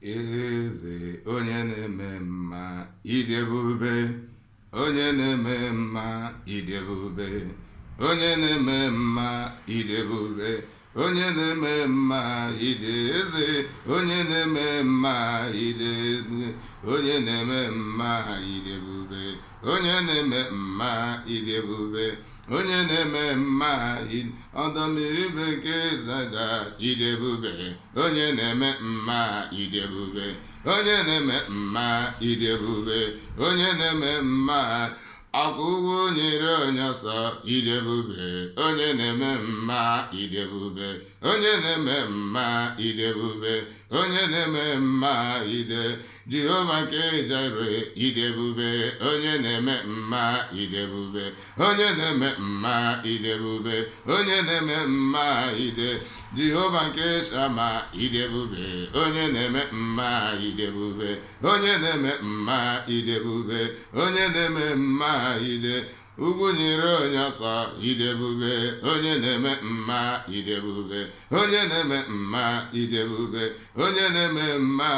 Eze onye na-eme mma ịdị ebube, onye na-eme mma ịdị ebube, onye na-eme mma ịdị ebube, onye na-eme mma ịdị eze, onye na-eme mma ịdị ebube, onye na-eme mma ịdị ebube, onye na-eme mma ịdị ebube, onye na-eme mma ọdọ mmiri bekee zaja ịdị ebube, onye na-eme mma ịdị ebube, onye na-eme mma ịdị ebube, onye na-eme mma akwụkwọ nyere onye ọsọ ịdị ebube, onye na-eme mma ịdị ebube, onye na-eme mma ịdị ebube, onye na-eme mma ịdị Jehova nke Jire ịdị ebube, onye na-eme mma ịdị ebube, onye na-eme mma ịdị ebube, onye na-eme mma ịdị Jehova nke Shama ịdị ebube, onye na-eme mma ịdị ebube, onye na-eme mma ịdị ebube, onye na-eme mma ịdị ugwu nyere onye ọsọ ịdị ebube, onye na-eme mma ịdị ebube, onye na-eme mma ịdị ebube, onye na-eme mma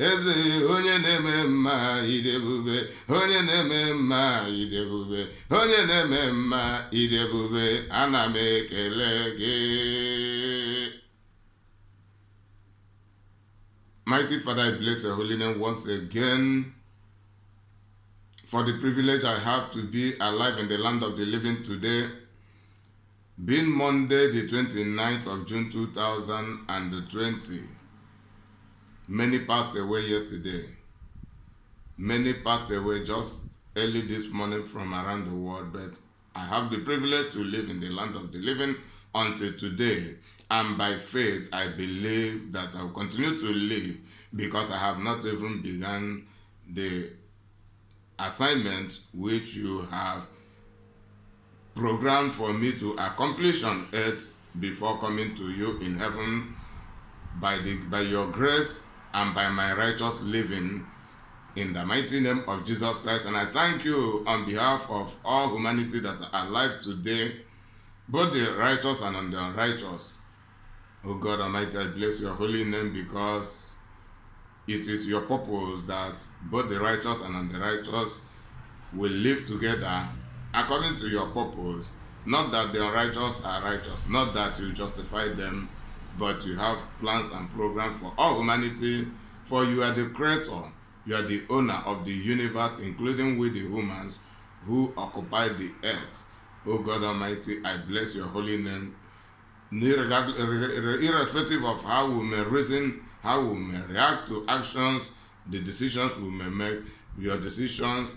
eze, onye na-eme mma ịdị ebube, onye na-eme mma ịdị ebube, onye na-eme mma ịdị ebube, ana m ekele gị. Mighty Father, I bless your holy name once again for the privilege I have to be alive in the land of the living today, being Monday the 29th of June 2020. Many passed away yesterday. Many passed away just early this morning from around the world, but I have the privilege to live in the land of the living until today. And by faith, I believe that I will continue to live because I have not even begun the assignment which you have programmed for me to accomplish on earth before coming to you in heaven by your grace and by my righteous living in the mighty name of Jesus Christ. And I thank you on behalf of all humanity that are alive today, both the righteous and the unrighteous. Oh God Almighty, I bless your holy name because it is your purpose that both the righteous and the unrighteous will live together according to your purpose. Not that the unrighteous are righteous, not that you justify them, but you have plans and programs for all humanity, for you are the creator, you are the owner of the universe, including we the humans who occupy the earth. Oh God Almighty, I bless your holy name. Irrespective of how we may reason, how we may react to actions, the decisions we may make, your decisions,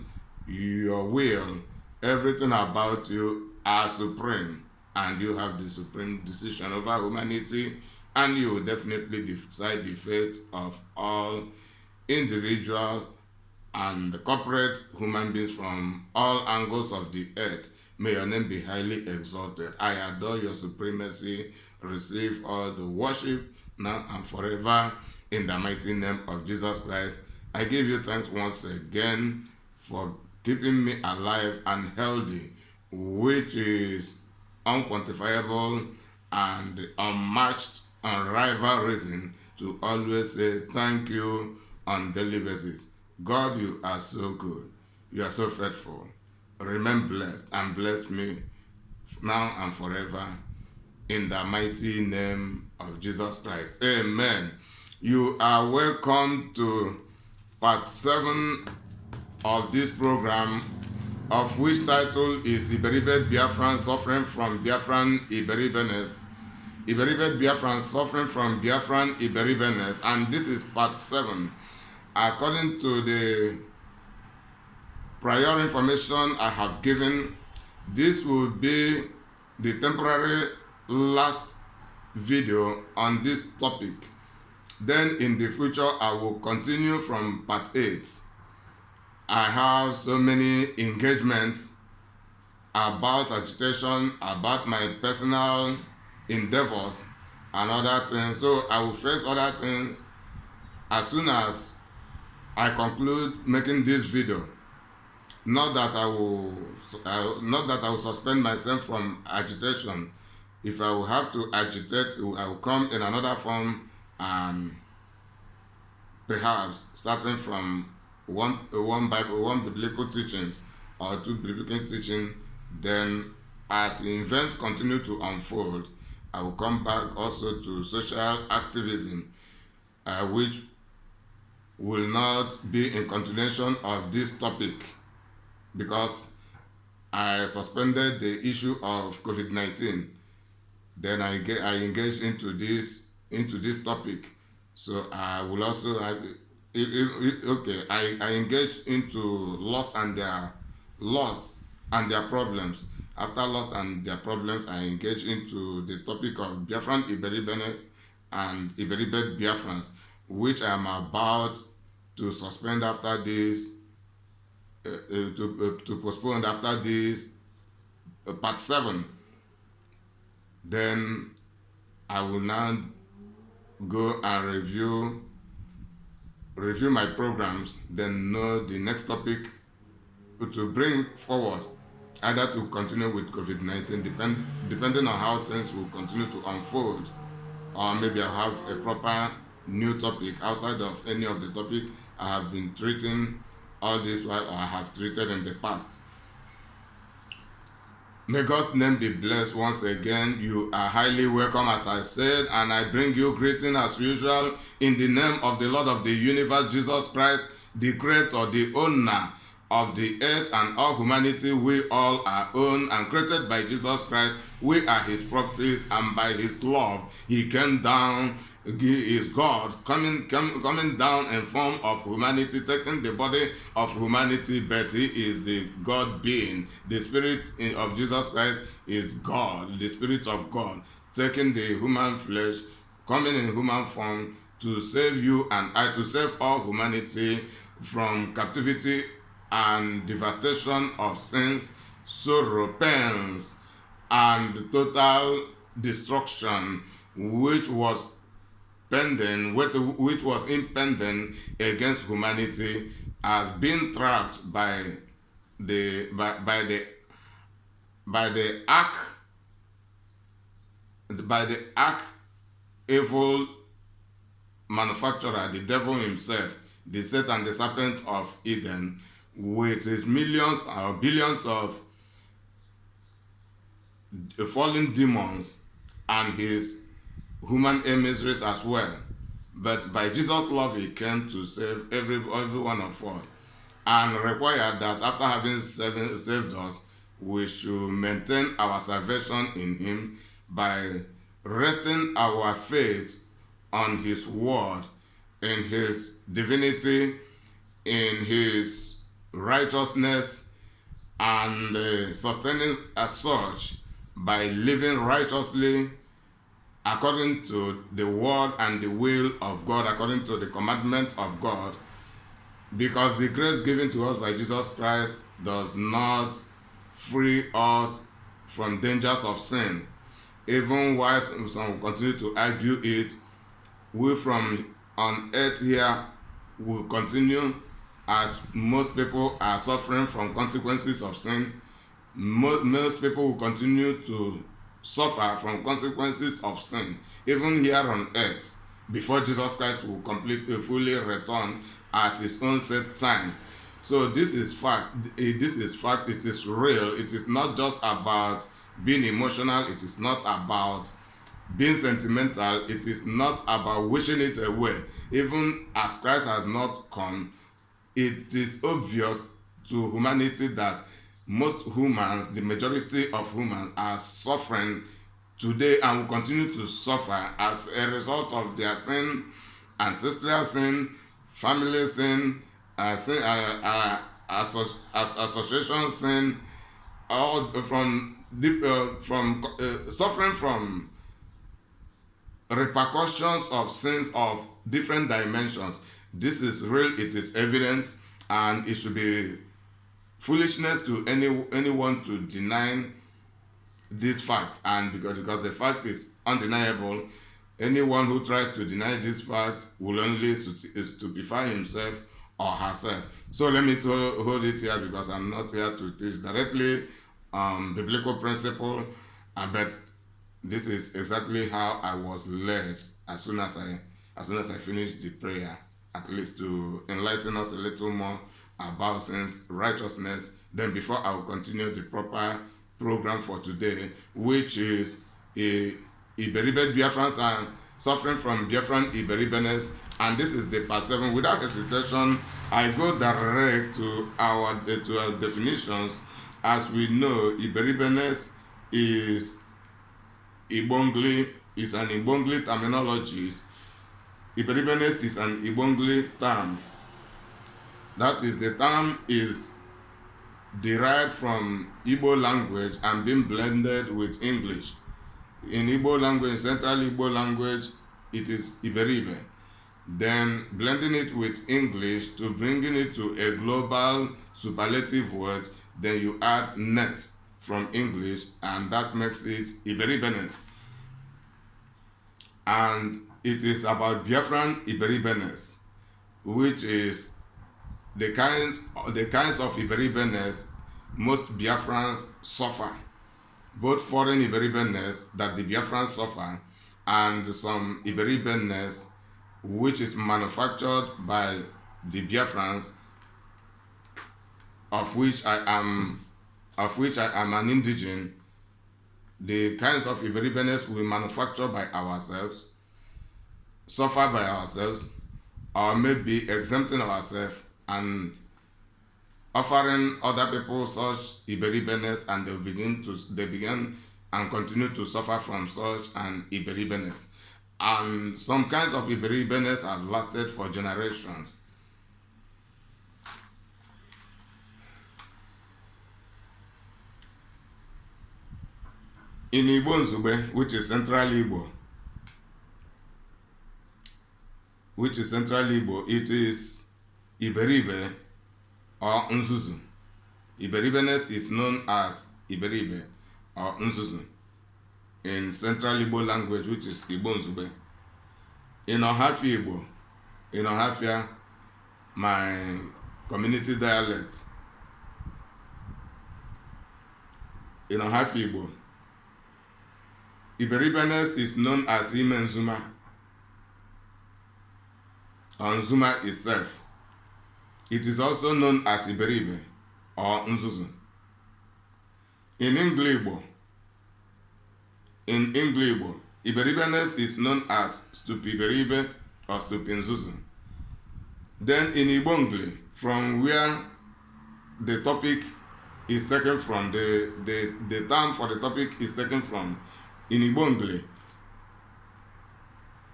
your will, everything about you are supreme, and you have the supreme decision over humanity, and you will definitely decide the fate of all individuals and corporate human beings from all angles of the earth. May your name be highly exalted. I adore your supremacy. Receive all the worship now and forever in the mighty name of Jesus Christ. I give you thanks once again for keeping me alive and healthy, which is unquantifiable and unmatched, unrivaled reason to always say thank you on daily basis. God, you are so good. You are so faithful. Remain blessed and bless me now and forever in the mighty name of Jesus Christ. Amen. You are welcome to part 7 of this program, of which title is Iberibe Biafran suffering from Biafran Iberibeness. Iberibe Biafran suffering from Biafran Iberibeness, and this is part 7. According to the prior information I have given, this will be the temporary last video on this topic. Then in the future, I will continue from part 8. I have so many engagements about agitation, about my personal endeavors and other things. So I will face other things as soon as I conclude making this video. Not that I will suspend myself from agitation. If I will have to agitate, I will come in another form and perhaps starting from one Bible, one biblical teachings or two biblical teaching. Then as the events continue to unfold, I will come back also to social activism, which will not be in continuation of this topic, because I suspended the issue of COVID-19. Then I engaged into this topic. So I will also I engaged into loss and their problems. After loss and their problems, I engaged into the topic of Biafran Iberibenes and Iberibe Biafrans, which I am about to suspend after this, to postpone after this, part 7. Then I will now go and review my programs, then know the next topic to bring forward, either to continue with COVID-19, depending on how things will continue to unfold, or maybe I'll have a proper new topic outside of any of the topic I have been treating all this while, or I have treated in the past. May God's name be blessed once again. You are highly welcome, as I said, and I bring you greeting as usual in the name of the Lord of the universe, Jesus Christ, the creator, the owner of the earth and all humanity. We all are owned and created by Jesus Christ. We are his properties, and by his love, he came down. He is God coming down in form of humanity, taking the body of humanity, but he is the God being. The Spirit of Jesus Christ is God, the Spirit of God, taking the human flesh, coming in human form to save you and I, to save all humanity from captivity and devastation of sins, sorrow, pains, and total destruction, which was impending against humanity, has been trapped by the arch evil manufacturer, the devil himself, the Satan, the serpent of Eden, with his millions or billions of fallen demons and his human emissaries as well. But by Jesus' love, he came to save every one of us, and required that after having saved us, we should maintain our salvation in him by resting our faith on his word, in his divinity, in his righteousness, and sustaining as such by living righteously according to the word and the will of God, according to the commandment of God, because the grace given to us by Jesus Christ does not free us from dangers of sin. Even while some continue to argue it, we from on earth here will continue, as most people are suffering from consequences of sin. Most people will continue to suffer from consequences of sin, even here on earth, before Jesus Christ will fully return at his own set time. So this is fact. It is real. It is not just about being emotional. It is not about being sentimental. It is not about wishing it away. Even as Christ has not come, it is obvious to humanity that most humans, the majority of humans, are suffering today and will continue to suffer as a result of their sin, ancestral sin, family sin, association sin, all from suffering from repercussions of sins of different dimensions. This is real, it is evident, and it should be foolishness to anyone to deny this fact. And because the fact is undeniable, anyone who tries to deny this fact will only stupefy himself or herself. So let me hold it here, because I'm not here to teach directly biblical principle, but this is exactly how I was led as soon as I finished the prayer at least to enlighten us a little more about sin's righteousness. Then before I will continue the proper program for today, which is Iberibe Biafrans are suffering from Biafran Iberibeness, and this is the part 7. Without hesitation, I go direct to our definitions. As we know, Iberibeness is Ibongli, is an Ibongli terminology. Iberibeness is an Ibongli term. That is, the term is derived from Igbo language and being blended with English. In Igbo language, Central Igbo language, it is Iberibe. Then blending it with English to bringing it to a global superlative word, then you add ness from English, and that makes it Iberibeness. And it is about Biafran Iberibeness, which is the kinds of Iberibeness most Biafrans suffer. Both foreign Iberibeness that the Biafrans suffer and some Iberibeness which is manufactured by the Biafrans, of which I am an indigene. The kinds of Iberibeness we manufacture by ourselves, suffer by ourselves, or maybe exempting ourselves and offering other people such Iberibeness, and they begin and continue to suffer from such an Iberibeness. And some kinds of Iberibeness have lasted for generations. In Igbo Nzube, which is Central Igbo, it is Iberibe or Nzuzu. Iberibeness is known as Iberibe or Nzuzu in Central Igbo language, which is Igbo Nzube. In Ohafia, my community dialect, in Ohafia Igbo, Iberibeness is known as Ime Nzuma, or Nzuma itself. It is also known as Iberibe or Nzuzu. In Igbo, Iberibeness is known as Stupi Iberibe or Stupi Nzuzu. Then in Ibongli, from where the topic is taken from, the term for the topic is taken from, in Ibongli,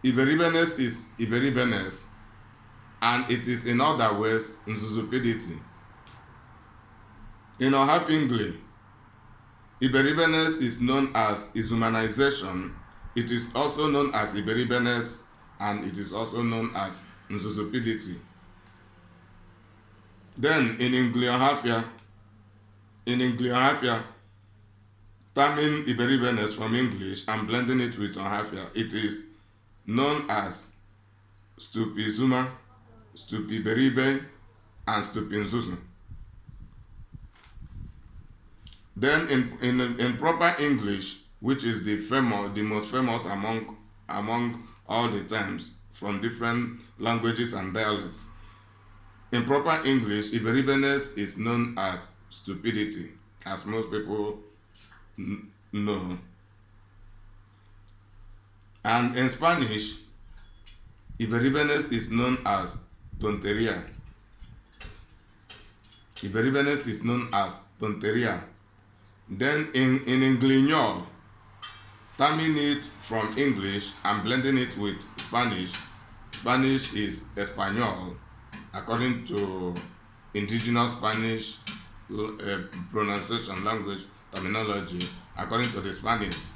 Iberibeness is Iberibeness, and it is in other ways Nzuzupidity. In Ohafingli, Iberibeness is known as Izumanization. It is also known as Iberibeness, and it is also known as Nzuzupidity. Then in Ingliohafia, terming Iberibeness from English and blending it with Ohafia, it is known as Stupi Zuma, Stupi Iberibe, and Stupi Nzuzu. Then in proper English, which is the most famous among all the times from different languages and dialects, in proper English, Iberibeness is known as stupidity, as most people know. And in Spanish, Iberibeness is known as tonteria. Iberibeness is known as tonteria. Then in Ingleñol, terming it from English and blending it with Spanish, Spanish is Español, according to indigenous Spanish pronunciation language terminology, according to the Spanish.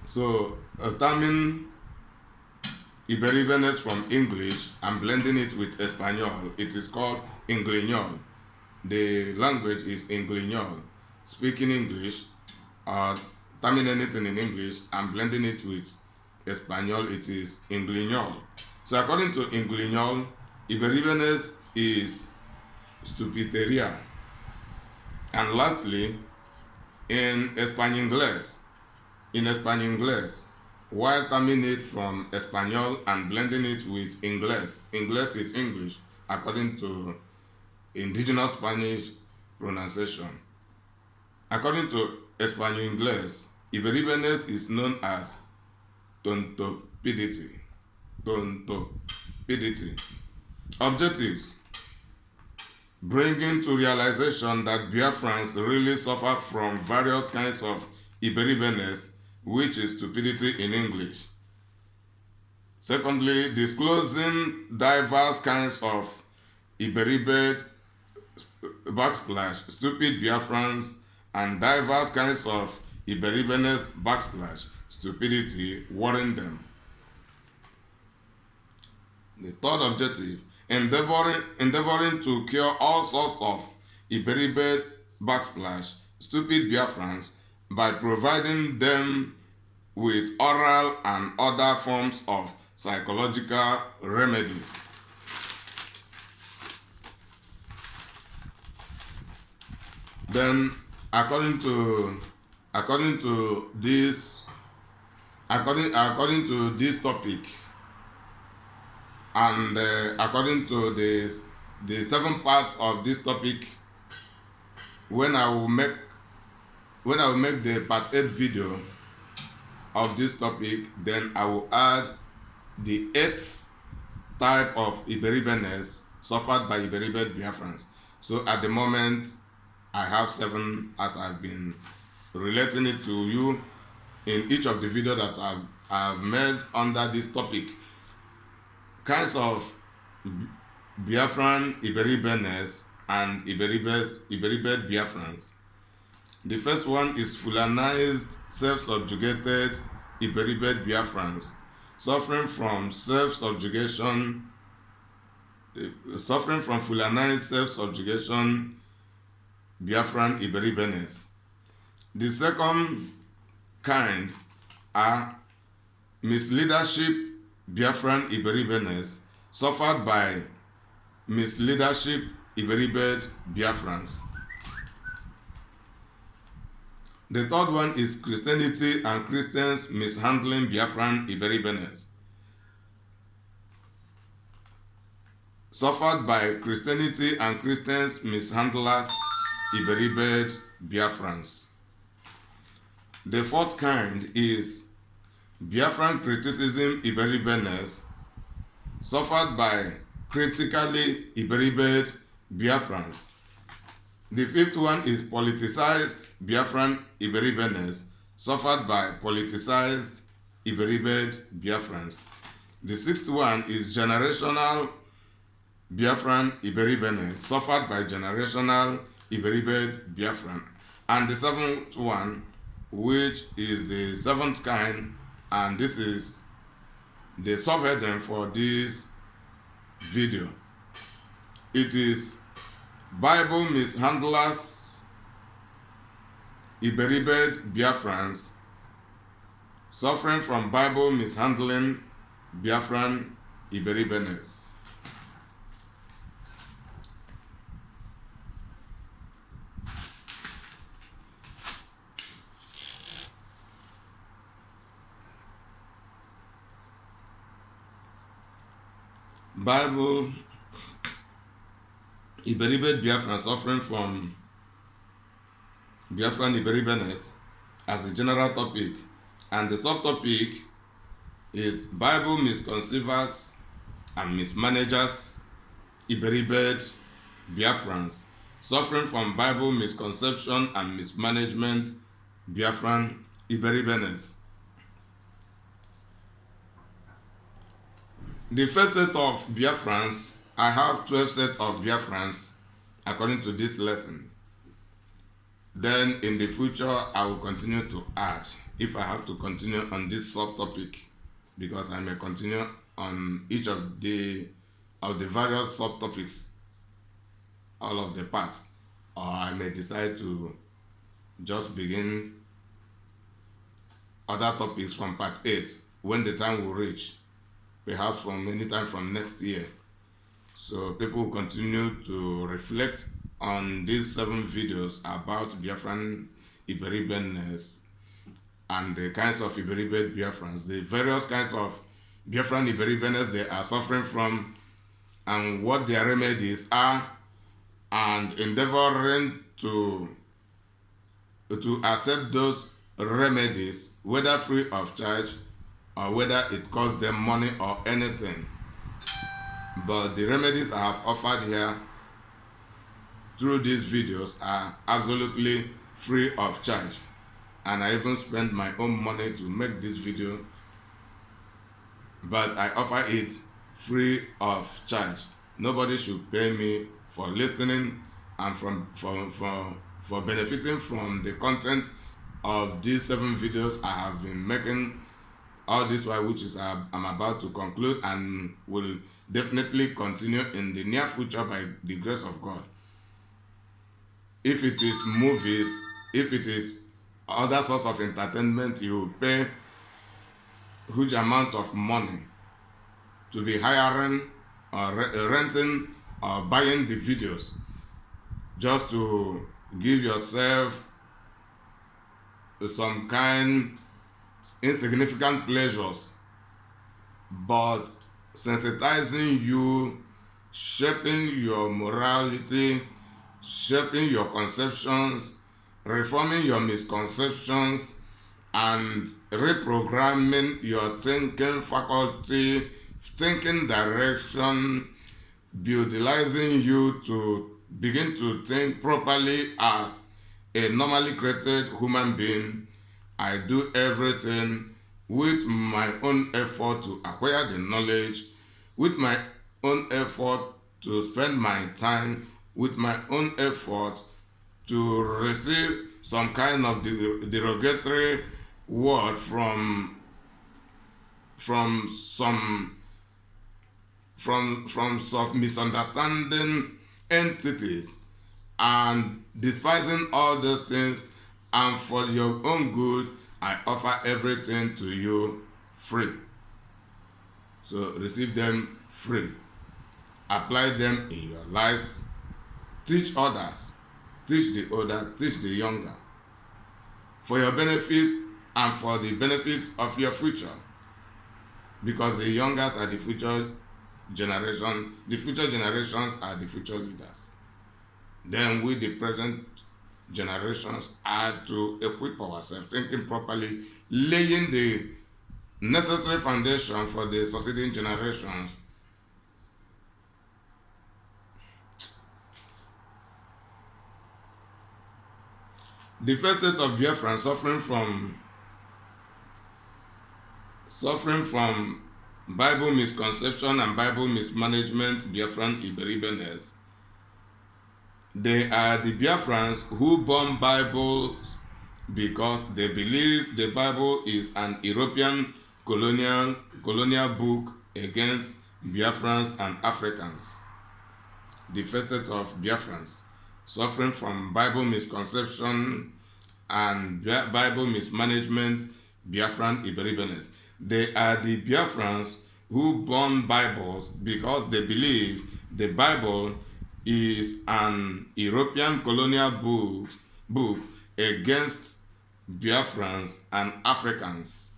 So, terming Iberibeness from English and blending it with Español, it is called Ingleñol. The language is Ingleñol. Speaking English, terming anything in English and blending it with Español, it is Ingleñol. So according to Ingleñol, Iberibeness is stupiteria. And lastly, in Español, while terming it from Espanol and blending it with Ingles. Ingles is English, according to indigenous Spanish pronunciation. According to Espanol Ingles, Iberibenes is known as tontopidity. Tontopidity. Objectives: bringing to realization that Biafrans really suffer from various kinds of Iberibenes, which is stupidity in English. Secondly, disclosing diverse kinds of Iberibe backsplash, stupid Biafrans, and diverse kinds of Iberibenes backsplash, stupidity, warning them. The third objective: endeavoring to cure all sorts of Iberibe backsplash, stupid Biafrans, by providing them with oral and other forms of psychological remedies. Then, according to this topic, and according to the 7 parts of this topic, when I will make the part 8 video of this topic, then I will add the 8th type of Iberibenes suffered by Iberibe Biafrans. So at the moment, I have 7, as I've been relating it to you in each of the videos that I've made under this topic. Kinds of Biafran Iberibenes and Iberibe Biafrans. The first one is Fulanized, self-subjugated Iberibe Biafrans, suffering from Fulanized self-subjugation Biafran Iberibenes. The second kind are misleadership Biafran Iberibenes, suffered by misleadership Iberibe Biafrans. The third one is Christianity and Christians mishandling Biafran Iberibenes, suffered by Christianity and Christians mishandlers Iberibe Biafrans. The fourth kind is Biafran criticism Iberibenes, suffered by critically Iberibe Biafrans. The fifth one is politicized Biafran Iberibenes, suffered by politicized Iberibe Biafrans. The sixth one is generational Biafran Iberibenes, suffered by generational Iberibe Biafran. And the seventh one, which is the seventh kind, and this is the subheading for this video. It is Bible mishandlers Iberibe Biafrans, suffering from Bible mishandling Biafran Iberibenes. Bible Iberibe Biafran suffering from Biafran Iberibenes as a general topic, and the subtopic is Bible misconceivers and mismanagers Iberibe Biafrans, suffering from Bible misconception and mismanagement Biafran Iberibenes. The first set of Biafrans, I have 12 sets of Biafrans according to this lesson. Then in the future, I will continue to add, if I have to continue on this subtopic, because I may continue on each of the various subtopics, all of the parts, or I may decide to just begin other topics from part 8 when the time will reach, perhaps from any time from next year. So people will continue to reflect on these 7 videos about Biafran Iberibenes and the kinds of Iberibe Biafrans, the various kinds of Biafran Iberibenes they are suffering from, and what their remedies are, and endeavoring to accept those remedies, whether free of charge or whether it costs them money or anything. But the remedies I have offered here through these videos are absolutely free of charge, and I even spent my own money to make this video, but I offer it free of charge. Nobody should pay me for listening and for benefiting from the content of these 7 videos I have been making all this while, which is I'm about to conclude and will definitely continue in the near future by the grace of God. If it is movies, if it is other sorts of entertainment, you will pay huge amount of money to be hiring or renting or buying the videos just to give yourself some kind insignificant pleasures, but sensitizing you, shaping your morality, shaping your conceptions, reforming your misconceptions, and reprogramming your thinking faculty, thinking direction, utilizing you to begin to think properly as a normally created human being. I do everything with my own effort to acquire the knowledge, with my own effort to spend my time, with my own effort to receive some kind of derogatory word from some misunderstanding entities, and despising all those things, and for your own good, I offer everything to you free. So receive them free. Apply them in your lives. Teach others. Teach the older, teach the younger. For your benefit and for the benefit of your future. Because the youngers are the future generation. The future generations are the future leaders. Then we, the present generations, are to equip ourselves, thinking properly, laying the necessary foundation for the succeeding generations. The first set of Biafrans suffering from Bible misconception and Bible mismanagement, Biafran Iberibenes. They are the Biafrans who burn Bibles because they believe the Bible is an European colonial book against Biafrans and Africans. The first set of Biafrans suffering from Bible misconception and Bible mismanagement, Biafran Iberibenes. They are the Biafrans who burn Bibles because they believe the Bible is an European colonial book against Biafrans and Africans.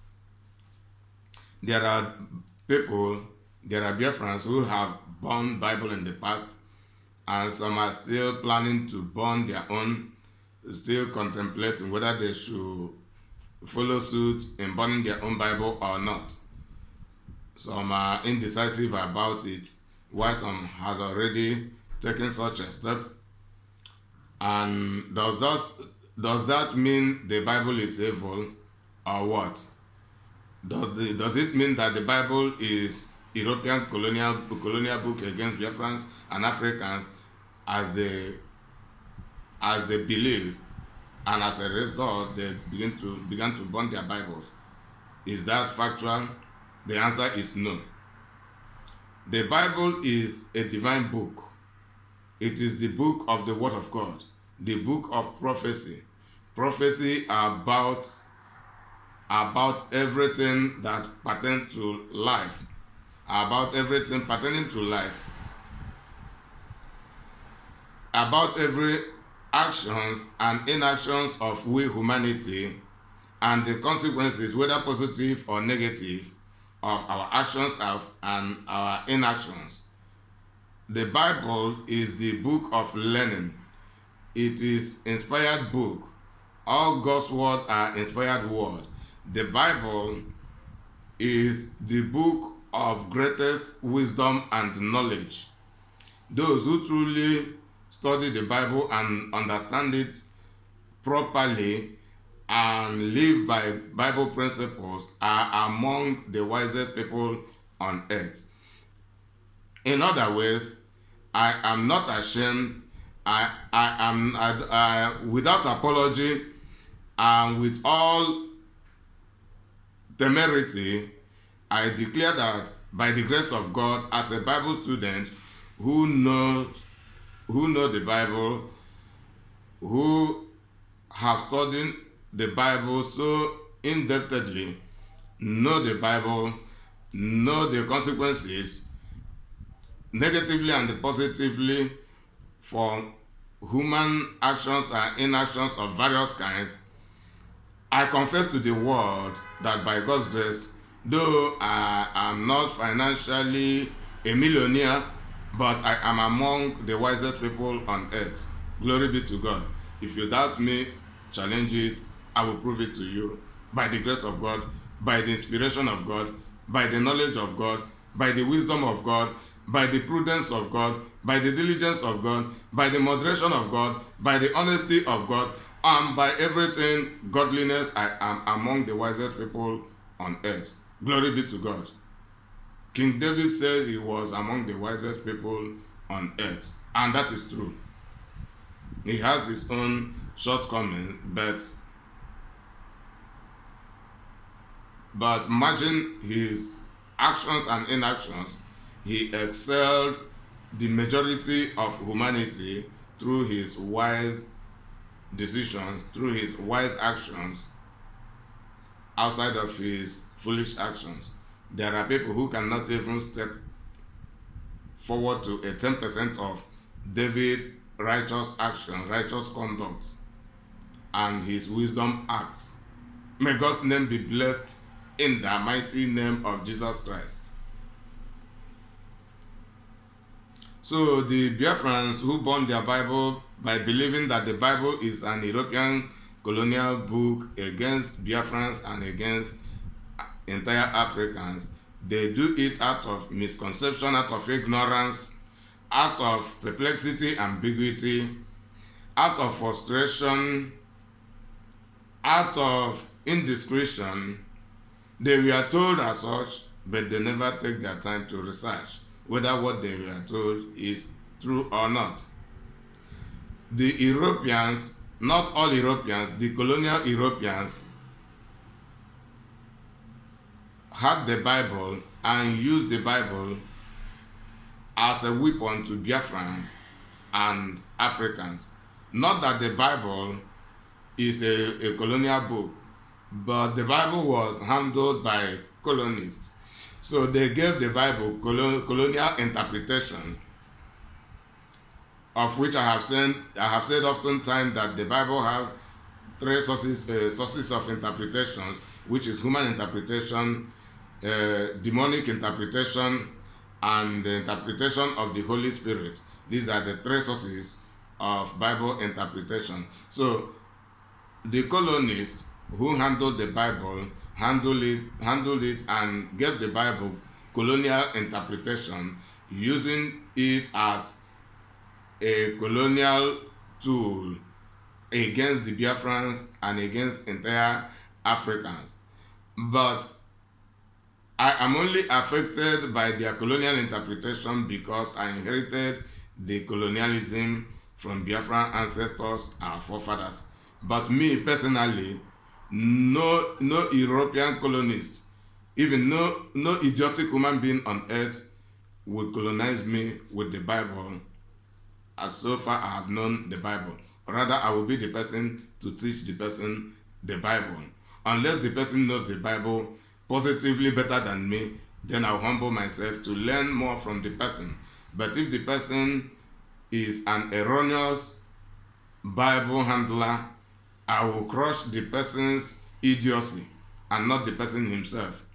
There are Biafrans who have burned Bible in the past, and some are still planning to burn their own, still contemplating whether they should follow suit in burning their own Bible or not. Some are indecisive about it, while some has already taken such a step. And does that mean the Bible is evil, or what? Does it mean that the Bible is European colonial book against Biafrans and Africans as they believe, and as a result they began to burn their Bibles? Is that factual? The answer is no. The Bible is a divine book. It is the book of the Word of God, the book of prophecy. Prophecy about everything that pertains to life, about everything pertaining to life, about every actions and inactions of we humanity, and the consequences, whether positive or negative, of our actions and our inactions. The Bible is the book of learning. It is inspired book. All God's word are inspired word. The Bible is the book of greatest wisdom and knowledge. Those who truly study the Bible and understand it properly and live by Bible principles are among the wisest people on earth. In other words, I am not ashamed. I am without apology and with all temerity, I declare that by the grace of God, as a Bible student who know the Bible, who have studied the Bible so in-depthly, know the Bible, know the consequences, negatively and positively, for human actions and inactions of various kinds. I confess to the world that by God's grace, though I am not financially a millionaire, but I am among the wisest people on earth. Glory be to God. If you doubt me, challenge it. I will prove it to you by the grace of God, by the inspiration of God, by the knowledge of God, by the wisdom of God, by the prudence of God, by the diligence of God, by the moderation of God, by the honesty of God, and by everything godliness. I am among the wisest people on earth. Glory be to God. King David said he was among the wisest people on earth, and that is true. He has his own shortcomings, but matching his actions and inactions, he excelled the majority of humanity through his wise decisions, through his wise actions, outside of his foolish actions. There are people who cannot even step forward to a 10% of David's righteous action, righteous conduct, and his wisdom acts. May God's name be blessed in the mighty name of Jesus Christ. So the Biafrans who burned their Bible by believing that the Bible is an European colonial book against Biafrans and against entire Africans, they do it out of misconception, out of ignorance, out of perplexity, ambiguity, out of frustration, out of indiscretion. They were told as such, but they never take their time to research whether what they were told is true or not. The Europeans, not all Europeans, the colonial Europeans, had the Bible and used the Bible as a weapon to Biafrans and Africans. Not that the Bible is a colonial book, but the Bible was handled by colonists. So they gave the Bible colonial interpretation, of which I have said oftentimes that the Bible have three sources of interpretations, which is human interpretation, demonic interpretation, and the interpretation of the Holy Spirit. These are the three sources of Bible interpretation. So the colonists who handled the Bible handled it and gave the Bible colonial interpretation, using it as a colonial tool against the Biafrans and against entire Africans. But I am only affected by their colonial interpretation because I inherited the colonialism from Biafran ancestors, our forefathers. But me personally, no European colonist, even no idiotic human being on earth would colonize me with the Bible. As so far I have known the Bible. Rather, I will be the person to teach the person the Bible. Unless the person knows the Bible positively better than me, then I'll humble myself to learn more from the person. But if the person is an erroneous Bible handler, I will crush the person's idiocy and not the person himself.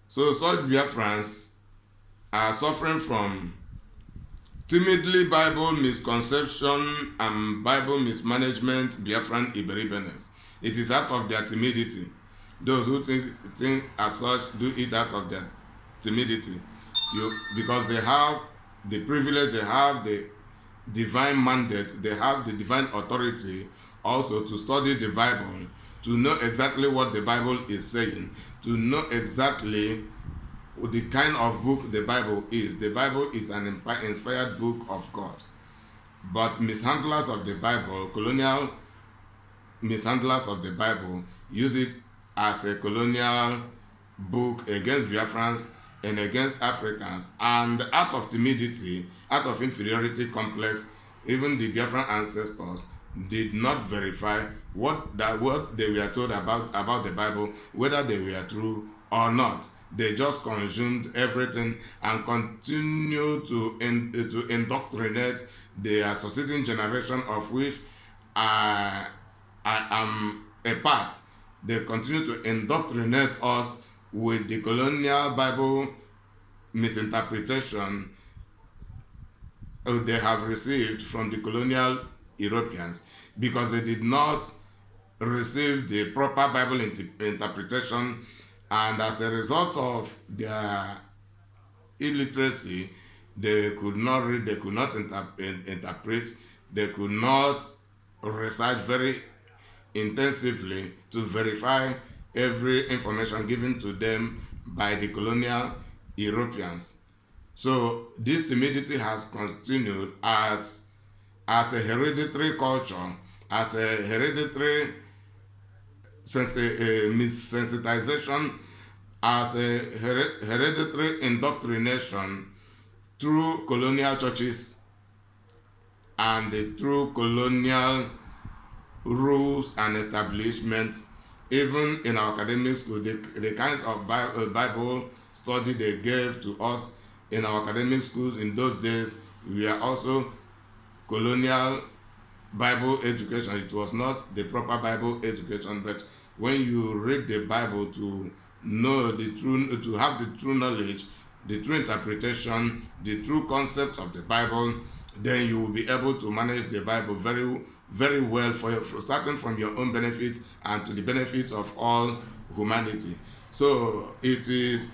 So such Biafrans are suffering from timidly Bible misconception and Bible mismanagement, Biafran Iberibenes. It is out of their timidity. Those who think as such do it out of their timidity. Because they have the privilege, they have the divine mandate, they have the divine authority also to study the Bible, to know exactly what the Bible is saying, to know exactly the kind of book the Bible is. The Bible is an inspired book of God. But mishandlers of the Bible, colonial mishandlers of the Bible, use it as a colonial book against Biafrans and against Africans. And out of timidity, out of inferiority complex, even the Biafran ancestors did not verify what they were told about the Bible, whether they were true or not. They just consumed everything and continue to indoctrinate the succeeding generation, of which I am a part. They continue to indoctrinate us with the colonial Bible misinterpretation they have received from the colonial Europeans, because they did not receive the proper Bible interpretation, and as a result of their illiteracy, they could not read, they could not interpret, they could not research very intensively to verify every information given to them by the colonial Europeans. So this timidity has continued as a hereditary culture, as a hereditary sensitization, as a hereditary indoctrination through colonial churches and through colonial rules and establishments. Even in our academic school, the kinds of Bible study they gave to us in our academic schools in those days were also colonial Bible education. It was not the proper Bible education, but when you read the Bible to know the true, to have the true knowledge, the true interpretation, the true concept of the Bible, then you will be able to manage the Bible very, very well for starting from your own benefit and to the benefit of all humanity. So it is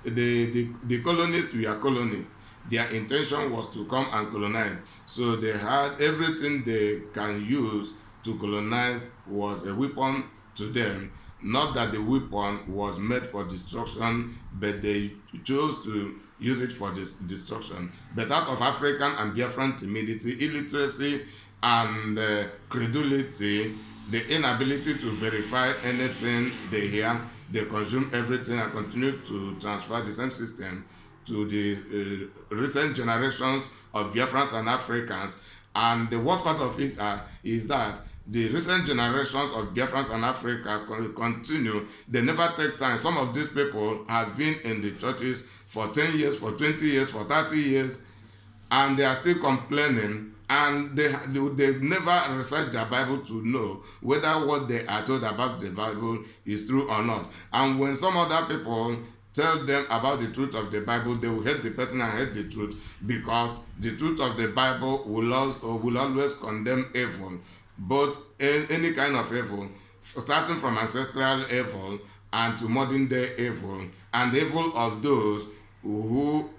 the colonists were colonists. Their intention was to come and colonize. So they had everything they can use to colonize was a weapon to them. Not that the weapon was made for destruction, but they chose to use it for destruction. But out of African and Biafran timidity, illiteracy, and credulity, the inability to verify anything they hear, they consume everything and continue to transfer the same system to the recent generations of Biafrans and Africans. And the worst part of it is that the recent generations of Biafrans and Africa continue. They never take time. Some of these people have been in the churches for 10 years, for 20 years, for 30 years, and they are still complaining, and they never research their Bible to know whether what they are told about the Bible is true or not. And when some other people tell them about the truth of the Bible, they will hate the person and hate the truth, because the truth of the Bible will always condemn evil, both any kind of evil, starting from ancestral evil and to modern day evil, and the evil of those who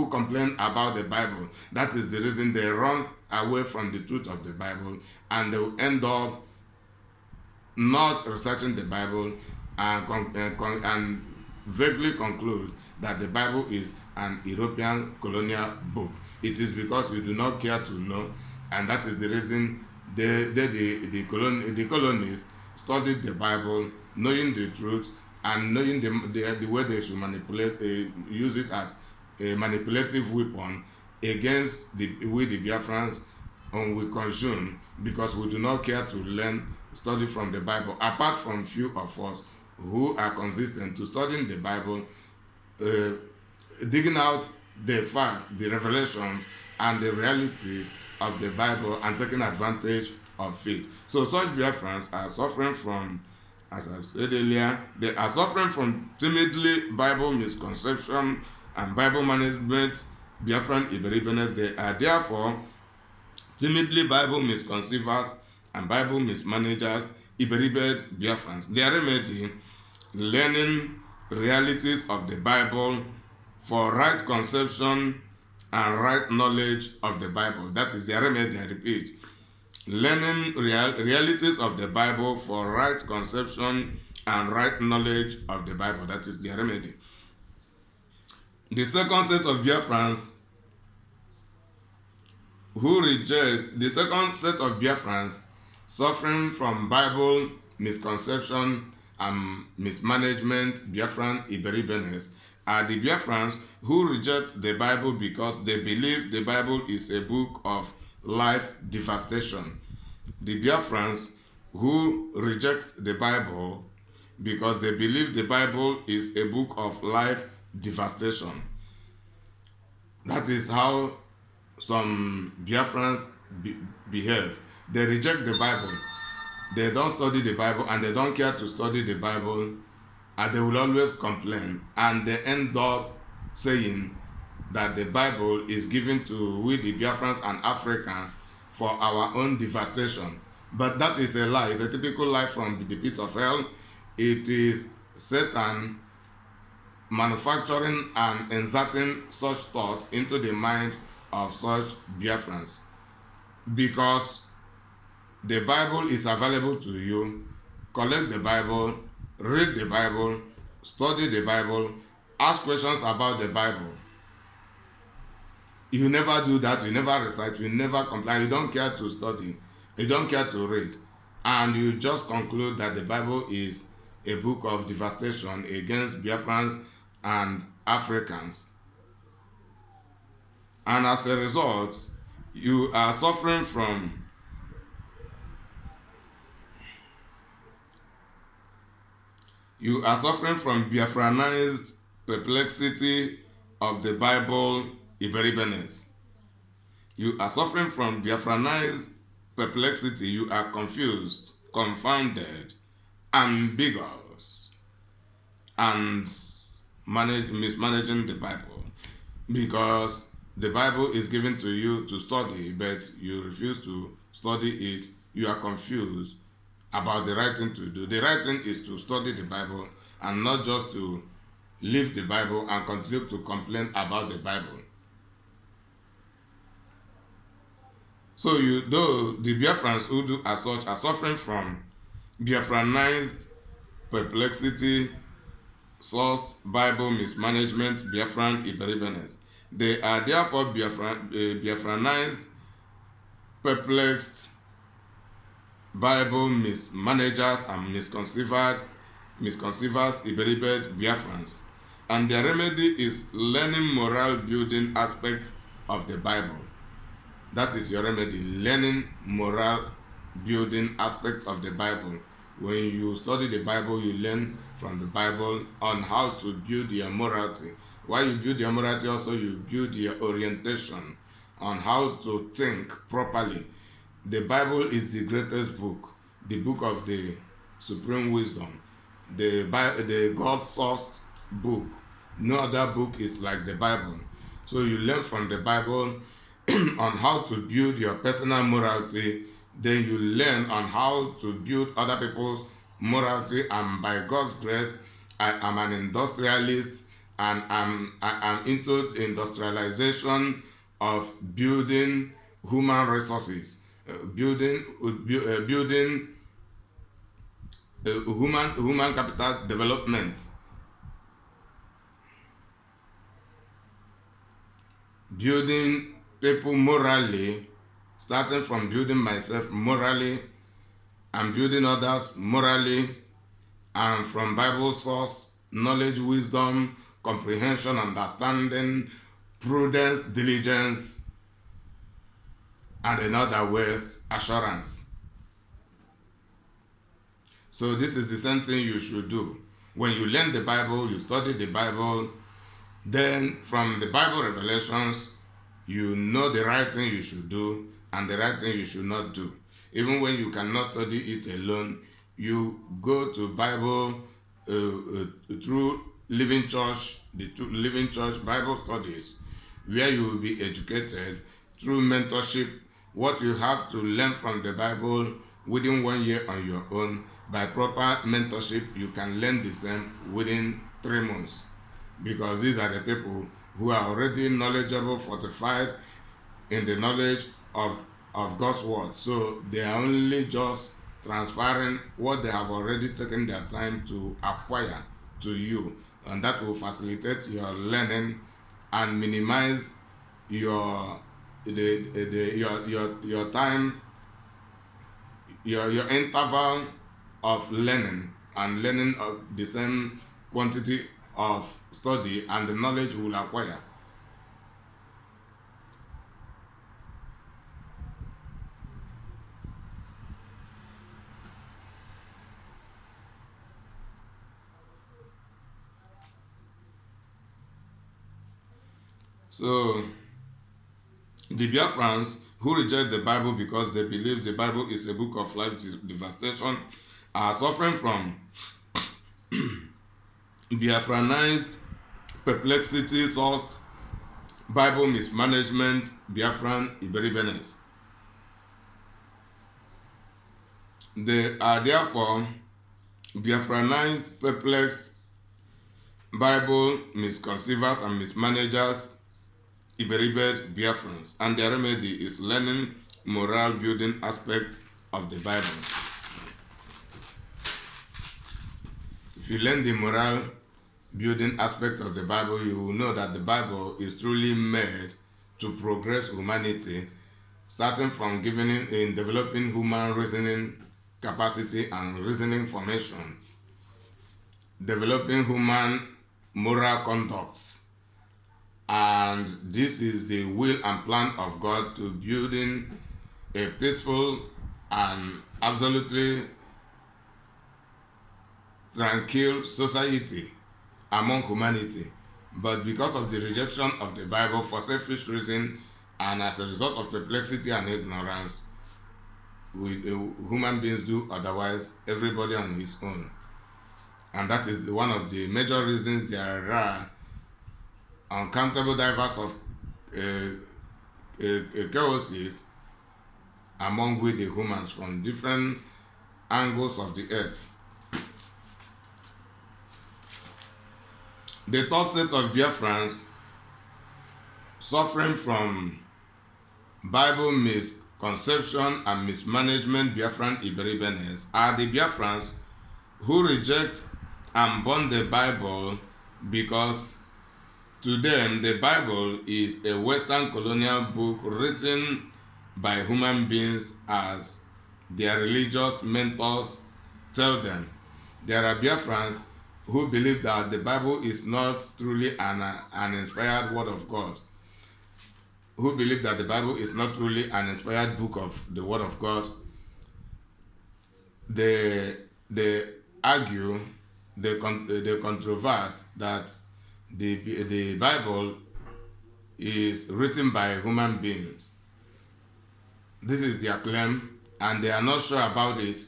complain about the Bible. That is the reason they run away from the truth of the Bible, and they will end up not researching the Bible and vaguely conclude that the Bible is an European colonial book. It is because we do not care to know, and that is the reason the colonists studied the Bible, knowing the truth and knowing the way they should manipulate, use it as a manipulative weapon against the Biafrans, and we consume, because we do not care to learn, study from the Bible, apart from few of us who are consistent to studying the Bible, digging out the facts, the revelations, and the realities of the Bible and taking advantage of it. So such Biafrans are suffering from, as I've said earlier, they are suffering from timidly Bible misconception and Bible management, Biafran Iberibenes. They are therefore timidly Bible misconceivers and Bible mismanagers, Iberibed Biafrans. Their remedy, learning realities of the Bible for right conception and right knowledge of the Bible. That is their remedy, I repeat. Learning realities of the Bible for right conception and right knowledge of the Bible. That is their remedy. The second set of Biafrans suffering from Bible misconception and mismanagement, Biafran Iberibenes, are the Biafrans who reject the Bible because they believe the Bible is a book of life devastation. The Biafrans who reject the Bible because they believe the Bible is a book of life devastation. That is how some Biafrans behave. They reject the Bible. They don't study the Bible and they don't care to study the Bible, and they will always complain, and they end up saying that the Bible is given to we the Biafrans and Africans for our own devastation. But that is a lie. It's a typical lie from the pit of hell. It is Satan manufacturing and inserting such thoughts into the mind of such Biafrans. Because the Bible is available to you, collect the Bible, read the Bible, study the Bible, ask questions about the Bible. You never do that, you never recite, you never comply, you don't care to study, you don't care to read, and you just conclude that the Bible is a book of devastation against Biafrans and Africans. And as a result, you are suffering from Biafranized perplexity of the Bible Iberibenes. You are suffering from Biafranized perplexity. You are confused, confounded, ambiguous, and mismanaging the Bible. Because the Bible is given to you to study, but you refuse to study it. You are confused about the right thing to do. The right thing is to study the Bible and not just to leave the Bible and continue to complain about the Bible. So the Biafrans who do as such are suffering from Biafranized perplexity, sourced Bible mismanagement, Biafran Iberibenes. They are therefore Biafranized, perplexed Bible mismanagers and misconceivers, Iberibed Biafrans. And their remedy is learning moral building aspects of the Bible. That is your remedy, learning moral building aspects of the Bible. When you study the Bible, you learn from the Bible on how to build your morality. While you build your morality, also you build your orientation on how to think properly. The Bible is the greatest book, the book of the supreme wisdom, the God-sourced book. No other book is like the Bible. So you learn from the Bible on how to build your personal morality. Then you learn on how to build other people's morality. And by God's grace, I am an industrialist, and I'm into industrialization of building human resources, building human capital development, building people morally, starting from building myself morally and building others morally, and from Bible source, knowledge, wisdom, comprehension, understanding, prudence, diligence, and in other ways, assurance. So this is the same thing you should do. When you learn the Bible, you study the Bible, Then from the Bible revelations, you know the right thing you should do and the right thing you should not do. Even when you cannot study it alone, you go to Bible through Living Church, the Living Church Bible studies, where you will be educated through mentorship. What you have to learn from the Bible within 1 year on your own, by proper mentorship, you can learn the same within 3 months. Because these are the people who are already knowledgeable, fortified in the knowledge of God's word. So they are only just transferring what they have already taken their time to acquire to you, and that will facilitate your learning and minimize your your time, your interval of learning, and learning of the same quantity of study and the knowledge you will acquire. So the Biafrans who reject the Bible because they believe the Bible is a book of life devastation are suffering from Biafranized perplexity sourced Bible mismanagement, Biafran Iberibenes. They are therefore Biafranized, perplexed Bible misconceivers and mismanagers, Iberibe Biafrans, and their remedy is learning moral building aspects of the Bible. If you learn the moral building aspect of the Bible, you will know that the Bible is truly made to progress humanity, starting from developing human reasoning capacity and reasoning formation, developing human moral conducts. And this is the will and plan of God to building a peaceful and absolutely tranquil society among humanity. But because of the rejection of the Bible for selfish reason and as a result of perplexity and ignorance, human beings do otherwise, everybody on his own. And that is one of the major reasons there are uncountable divers of chaoses among we the humans from different angles of the earth. The third set of Biafrans suffering from Bible misconception and mismanagement, Biafran Iberibenes, are the Biafrans who reject and burn the Bible because to them the Bible is a Western colonial book written by human beings as their religious mentors tell them. There are Biafrans who believe that the Bible is not truly an inspired word of God, who believe that the Bible is not truly an inspired book of the word of God. They argue, they controverse that the Bible is written by human beings. This is their claim, and they are not sure about it,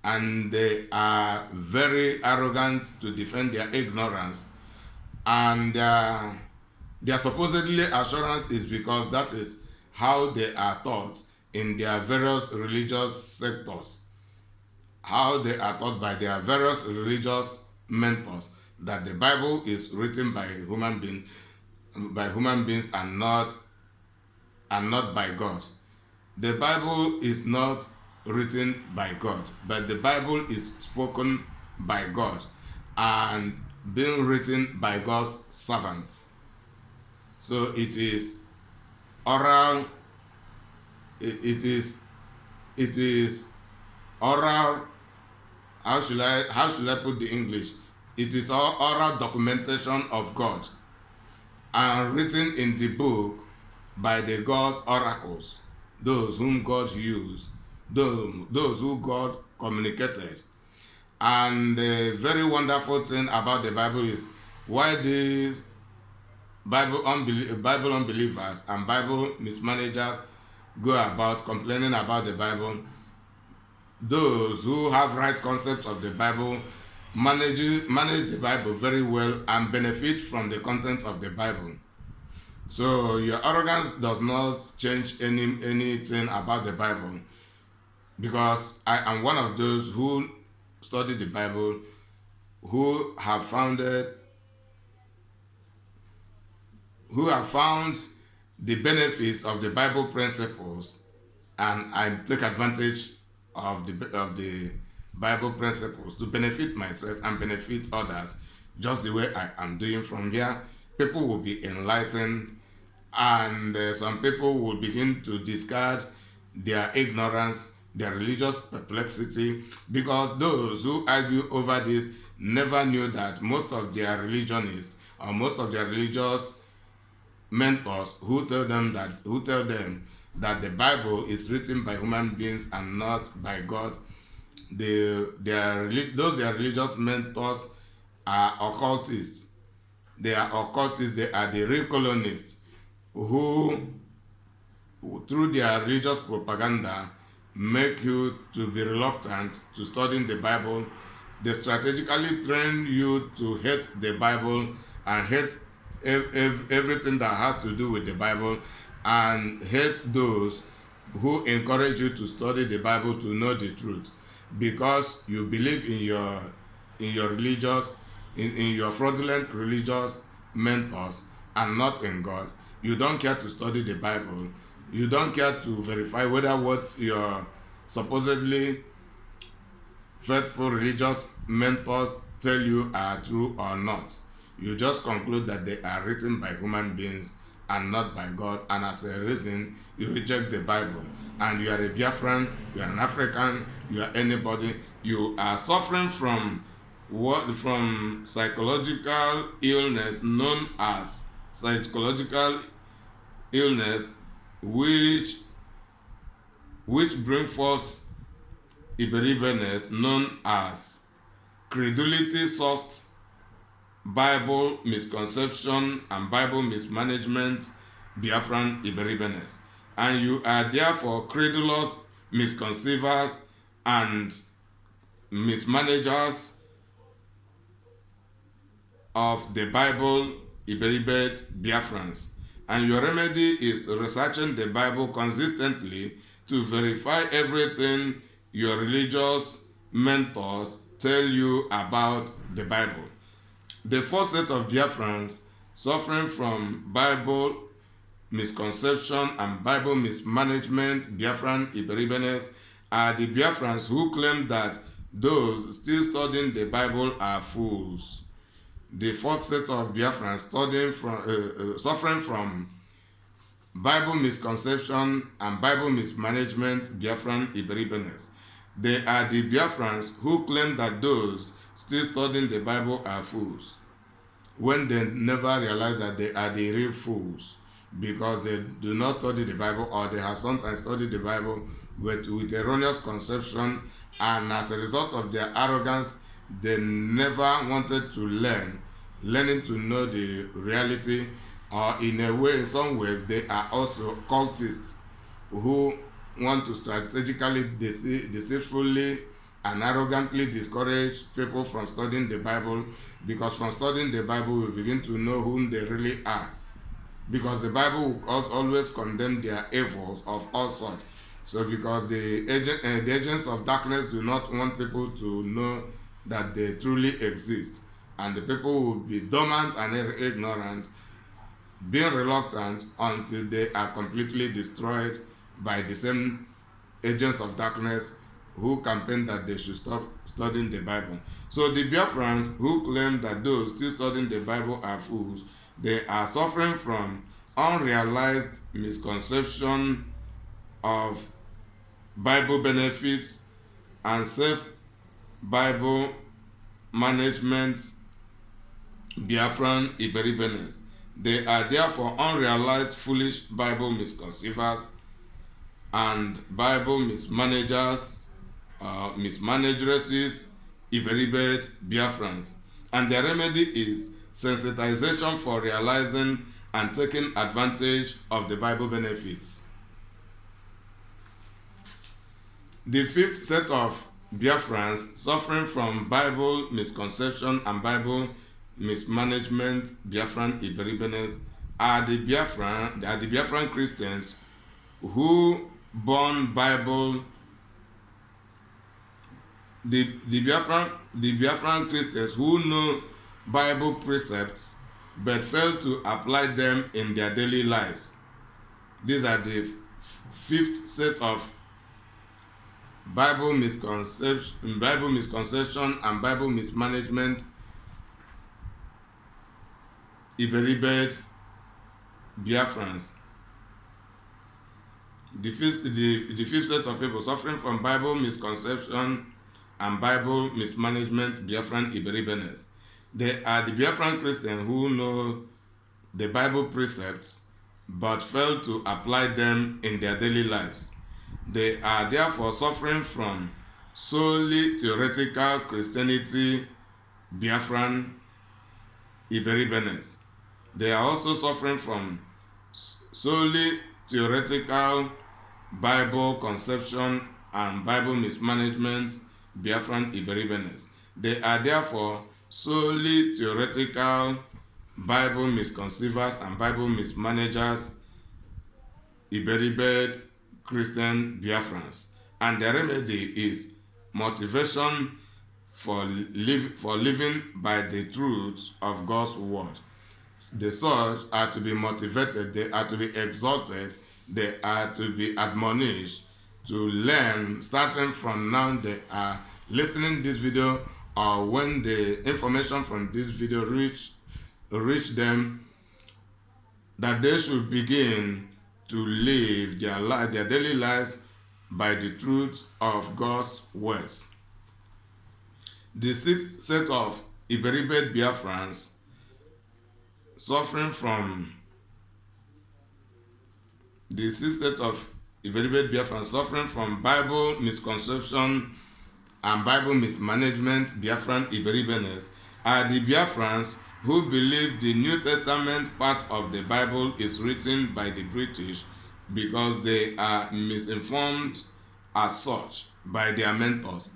and they are very arrogant to defend their ignorance, and their supposedly assurance is because that is how they are taught in their various religious sectors, how they are taught by their various religious mentors, that the Bible is written by human beings and not by God. The Bible is not written by God, but the Bible is spoken by God and being written by God's servants. So it is oral. It is oral. How should I put the English? It is oral documentation of God and written in the book by the God's oracles, those whom God used, those who God communicated. And the very wonderful thing about the Bible is why these Bible unbelievers and Bible mismanagers go about complaining about the Bible, those who have right concept of the Bible manage the Bible very well and benefit from the content of the Bible. So your arrogance does not change anything about the Bible, because I am one of those who study the Bible, who have found the benefits of the Bible principles, and I take advantage of the Bible principles to benefit myself and benefit others, just the way I am doing. From here, people will be enlightened, and some people will begin to discard their ignorance, their religious perplexity, because those who argue over this never knew that most of their religionists or most of their religious mentors who tell them that the Bible is written by human beings and not by God, their religious mentors are occultists. They are occultists. They are the real colonists who, through their religious propaganda, make you to be reluctant to studying the Bible. They strategically train you to hate the Bible and hate everything that has to do with the Bible, and hate those who encourage you to study the Bible to know the truth, because you believe in your fraudulent religious mentors and not in God. You don't care to study the Bible. You don't care to verify whether what your supposedly faithful religious mentors tell you are true or not. You just conclude that they are written by human beings and not by God, and as a reason, you reject the Bible. And you are a Biafran, you are an African, you are anybody. You are suffering from psychological illness known as psychological illness, which bring forth Iberibeness known as credulity sourced Bible misconception and Bible mismanagement, Biafran Iberibeness. And you are therefore credulous misconceivers and mismanagers of the Bible, Iberibed Biafrans. And your remedy is researching the Bible consistently to verify everything your religious mentors tell you about the Bible. The first set of Biafrans suffering from Bible misconception and Bible mismanagement, Biafran Iberibeness, are the Biafrans who claim that those still studying the Bible are fools. The fourth set of Biafrans suffering from Bible misconception and Bible mismanagement, Biafran Iberibeness. They are the Biafrans who claim that those still studying the Bible are fools, when they never realize that they are the real fools, because they do not study the Bible, or they have sometimes studied the Bible with erroneous conception, and as a result of their arrogance, they never wanted to learning to know the reality, or in some ways, they are also cultists who want to strategically, deceitfully, and arrogantly discourage people from studying the Bible, because from studying the Bible, we begin to know whom they really are. Because the Bible will always condemn their evils of all sorts. So because the agents of darkness do not want people to know that they truly exist, and the people will be dormant and ignorant, being reluctant until they are completely destroyed by the same agents of darkness who campaign that they should stop studying the Bible. So the Biafrans who claim that those still studying the Bible are fools, they are suffering from unrealized misconception of Bible benefits and self-Bible management, Biafran Iberibeness. They are therefore unrealized foolish Bible misconceivers and Bible mismanagers, mismanageresses, Iberibed Biafrans. And their remedy is sensitization for realizing and taking advantage of the Bible benefits. The fifth set of Biafrans suffering from Bible misconception and Bible mismanagement, Biafran Iberibenes, are the Biafran Christians who born Bible. The Biafran Christians who know Bible precepts but fail to apply them in their daily lives. These are the fifth set of Bible misconception and Bible mismanagement, Iberibed Biafrans. The fifth set of people suffering from Bible misconception and Bible mismanagement, Biafran Iberibenes. They are the Biafran Christians who know the Bible precepts but fail to apply them in their daily lives. They are therefore suffering from solely theoretical Christianity, Biafran Iberibenes. They are also suffering from solely theoretical Bible conception and Bible mismanagement, Biafran Iberibenes. They are therefore solely theoretical Bible misconceivers and Bible mismanagers, Iberibed Christian Biafrans. And the remedy is motivation for living by the truth of God's word. The such are to be motivated, they are to be exhorted, they are to be admonished to learn. Starting from now, they are listening this video, or when the information from this video reach them, that they should begin to live their daily lives by the truth of God's words. The sixth set of Iberibed Biafrans suffering from Bible misconception and Bible mismanagement, Biafran Iberibenes, are the Biafrans who believe the New Testament part of the Bible is written by the British because they are misinformed as such by their mentors.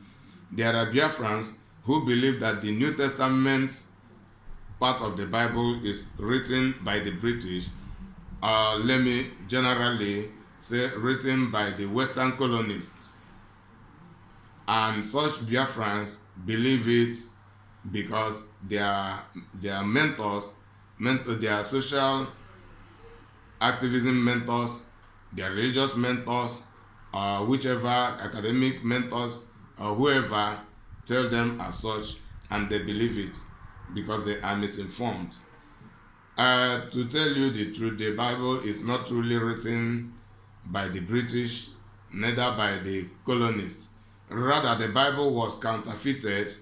There are Biafrans who believe that the New Testament part of the Bible is written by the British, let me generally say written by the Western colonists. And such Biafrans believe it because their mentors, their social activism mentors, their religious mentors, or whichever academic mentors or whoever tell them as such, and they believe it because they are misinformed. To tell you the truth, the Bible is not truly written by the British, neither by the colonists. Rather, the Bible was counterfeited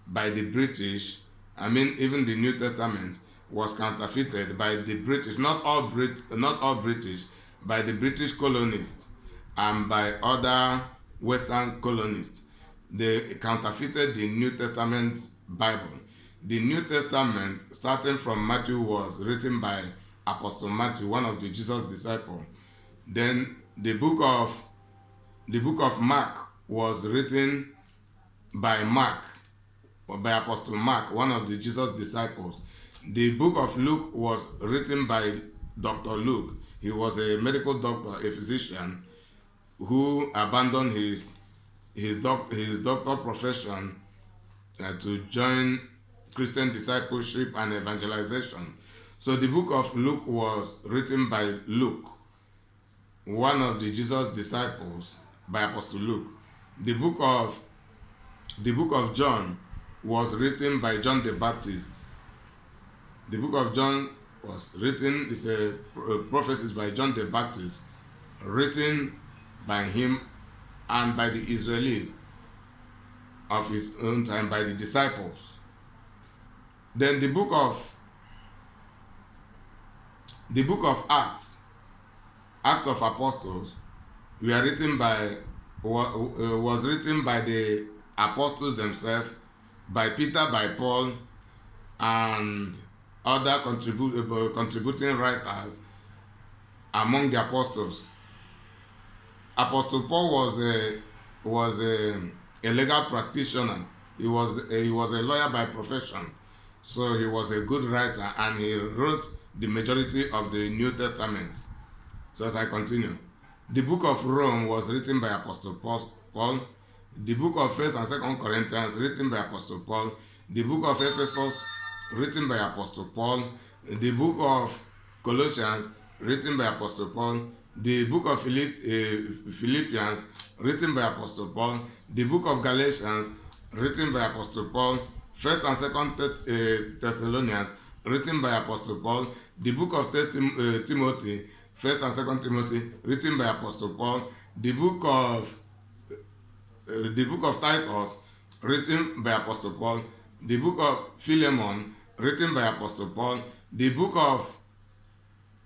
by the British. Even the New Testament was counterfeited by the British, not all British, by the British colonists and by other Western colonists. They counterfeited the New Testament Bible. The New Testament, starting from Matthew, was written by Apostle Matthew, one of the Jesus disciples. Then the book of Mark was written by Mark, or by Apostle Mark, one of the Jesus disciples. The book of Luke was written by Dr. Luke. He was a medical doctor, a physician, who abandoned his doctor profession to join Christian discipleship and evangelization. So the book of Luke was written by Luke, one of the Jesus disciples, by Apostle Luke. The book of John was written by John the Baptist. The book of John was written, it's a prophecies by John the Baptist, written by him and by the Israelites of his own time, by the disciples. Then the book of Acts of Apostles, was written by the apostles themselves, by Peter, by Paul, and other contributing writers among the apostles. Apostle Paul was a legal practitioner. He was a lawyer by profession, so he was a good writer, and he wrote the majority of the New Testament. So as I continue, the book of Rome was written by Apostle Paul. The book of 1st and 2nd Corinthians written by Apostle Paul. The book of Ephesus written by Apostle Paul. The book of Colossians written by Apostle Paul. The book of Philippians written by Apostle Paul. The book of Galatians written by Apostle Paul. 1st and 2nd Thessalonians written by Apostle Paul. The book of Timothy, 1st and 2nd Timothy written by Apostle Paul. The book of Titus written by Apostle Paul. The book of Philemon written by Apostle Paul. The book of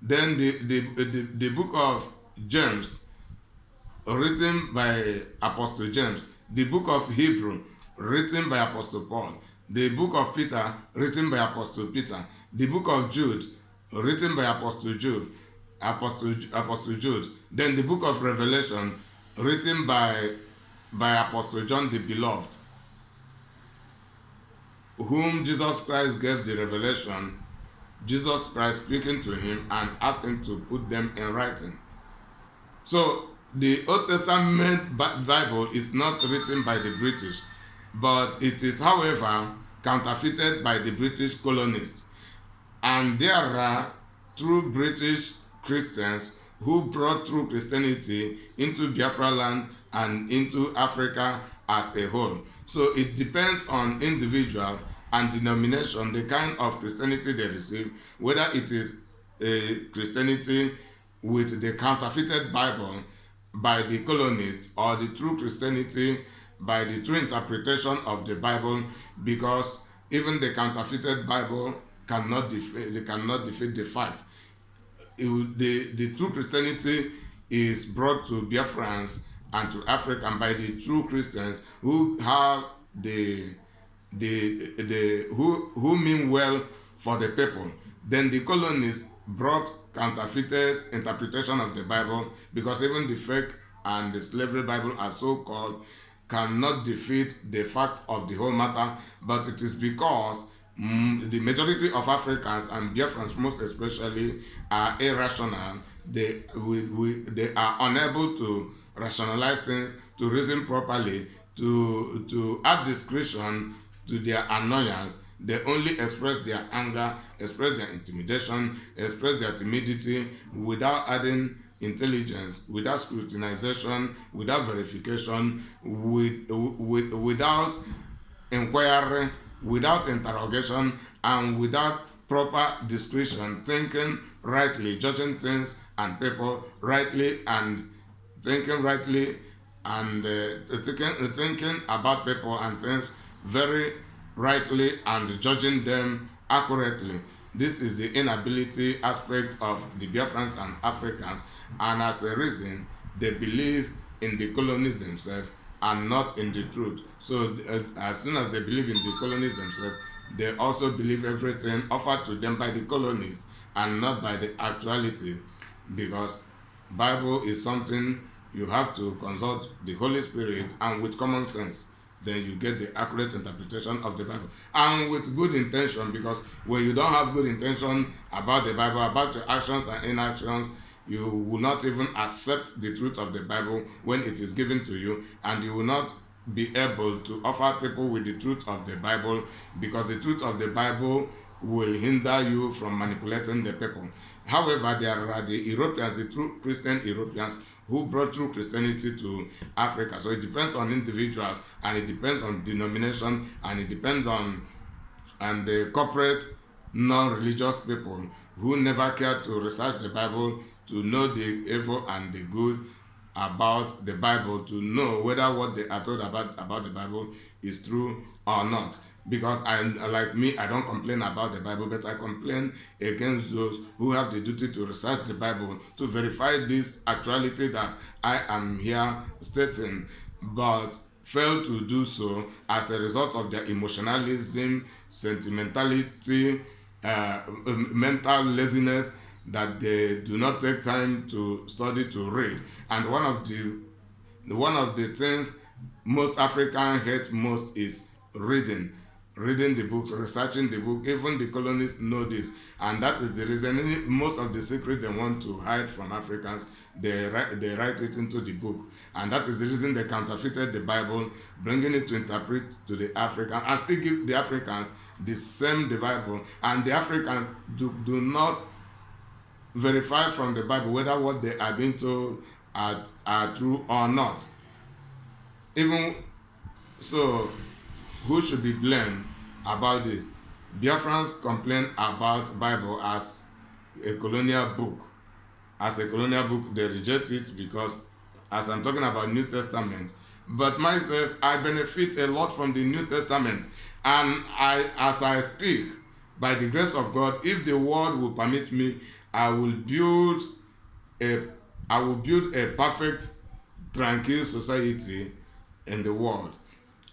the book of James written by Apostle James. The book of Hebrew written by Apostle Paul. The book of Peter written by Apostle Peter. The book of Jude written by Apostle Jude. Then the book of Revelation written by Apostle John the Beloved, whom Jesus Christ gave the revelation. Jesus Christ speaking to him and asked him to put them in writing. So the Old Testament Bible is not written by the British, but it is, however, counterfeited by the British colonists. And there are true British Christians who brought true Christianity into Biafra land and into Africa as a whole. So it depends on individual and denomination, the kind of Christianity they receive, whether it is a Christianity with the counterfeited Bible by the colonists or the true Christianity by the true interpretation of the Bible, because even the counterfeited Bible cannot defeat the fact. The true Christianity is brought to Biafrans and to Africa by the true Christians who have who mean well for the people. Then the colonists brought counterfeited interpretation of the Bible, because even the fake and the slavery Bible, as so called, cannot defeat the fact of the whole matter. But it is because the majority of Africans, and Biafrans most especially, are irrational. They are unable to rationalize things, to reason properly, to add discretion to their annoyance. They only express their anger, express their intimidation, express their timidity without adding intelligence, without scrutinization, without verification, without inquiry, without interrogation, and without proper discretion, thinking rightly, judging things and people rightly, and thinking rightly, and thinking about people and things very rightly, and judging them accurately. This is the inability aspect of the Biafrans and Africans, and as a reason, they believe in the colonies themselves and not in the truth. So as soon as they believe in the colonies themselves, they also believe everything offered to them by the colonists and not by the actuality, because Bible is something you have to consult the Holy Spirit, and with common sense, then you get the accurate interpretation of the Bible. And with good intention, because when you don't have good intention about the Bible, about the actions and inactions, you will not even accept the truth of the Bible when it is given to you, and you will not be able to offer people with the truth of the Bible, because the truth of the Bible will hinder you from manipulating the people. However, there are the Europeans, the true Christian Europeans, who brought true Christianity to Africa. So it depends on individuals, and it depends on denomination, and it depends on the corporate non-religious people who never care to research the Bible, to know the evil and the good about the Bible, to know whether what they are told about the Bible is true or not. Because I don't complain about the Bible, but I complain against those who have the duty to research the Bible, to verify this actuality that I am here stating, but fail to do so as a result of their emotionalism, sentimentality, mental laziness, that they do not take time to study to read. And one of the things most Africans hate most is reading the books, researching the book. Even the colonists know this, and that is the reason most of the secret they want to hide from Africans, they write it into the book, and that is the reason they counterfeited the Bible, bringing it to interpret to the African, and still give the Africans the Bible, and the Africans do not verify from the Bible whether what they are being told are true or not. Even so, who should be blamed about this? Biafrans complain about Bible as a colonial book. As a colonial book, they reject it because, as I'm talking about New Testament, but myself, I benefit a lot from the New Testament. And as I speak, by the grace of God, if the world will permit me, I will build a perfect, tranquil society in the world.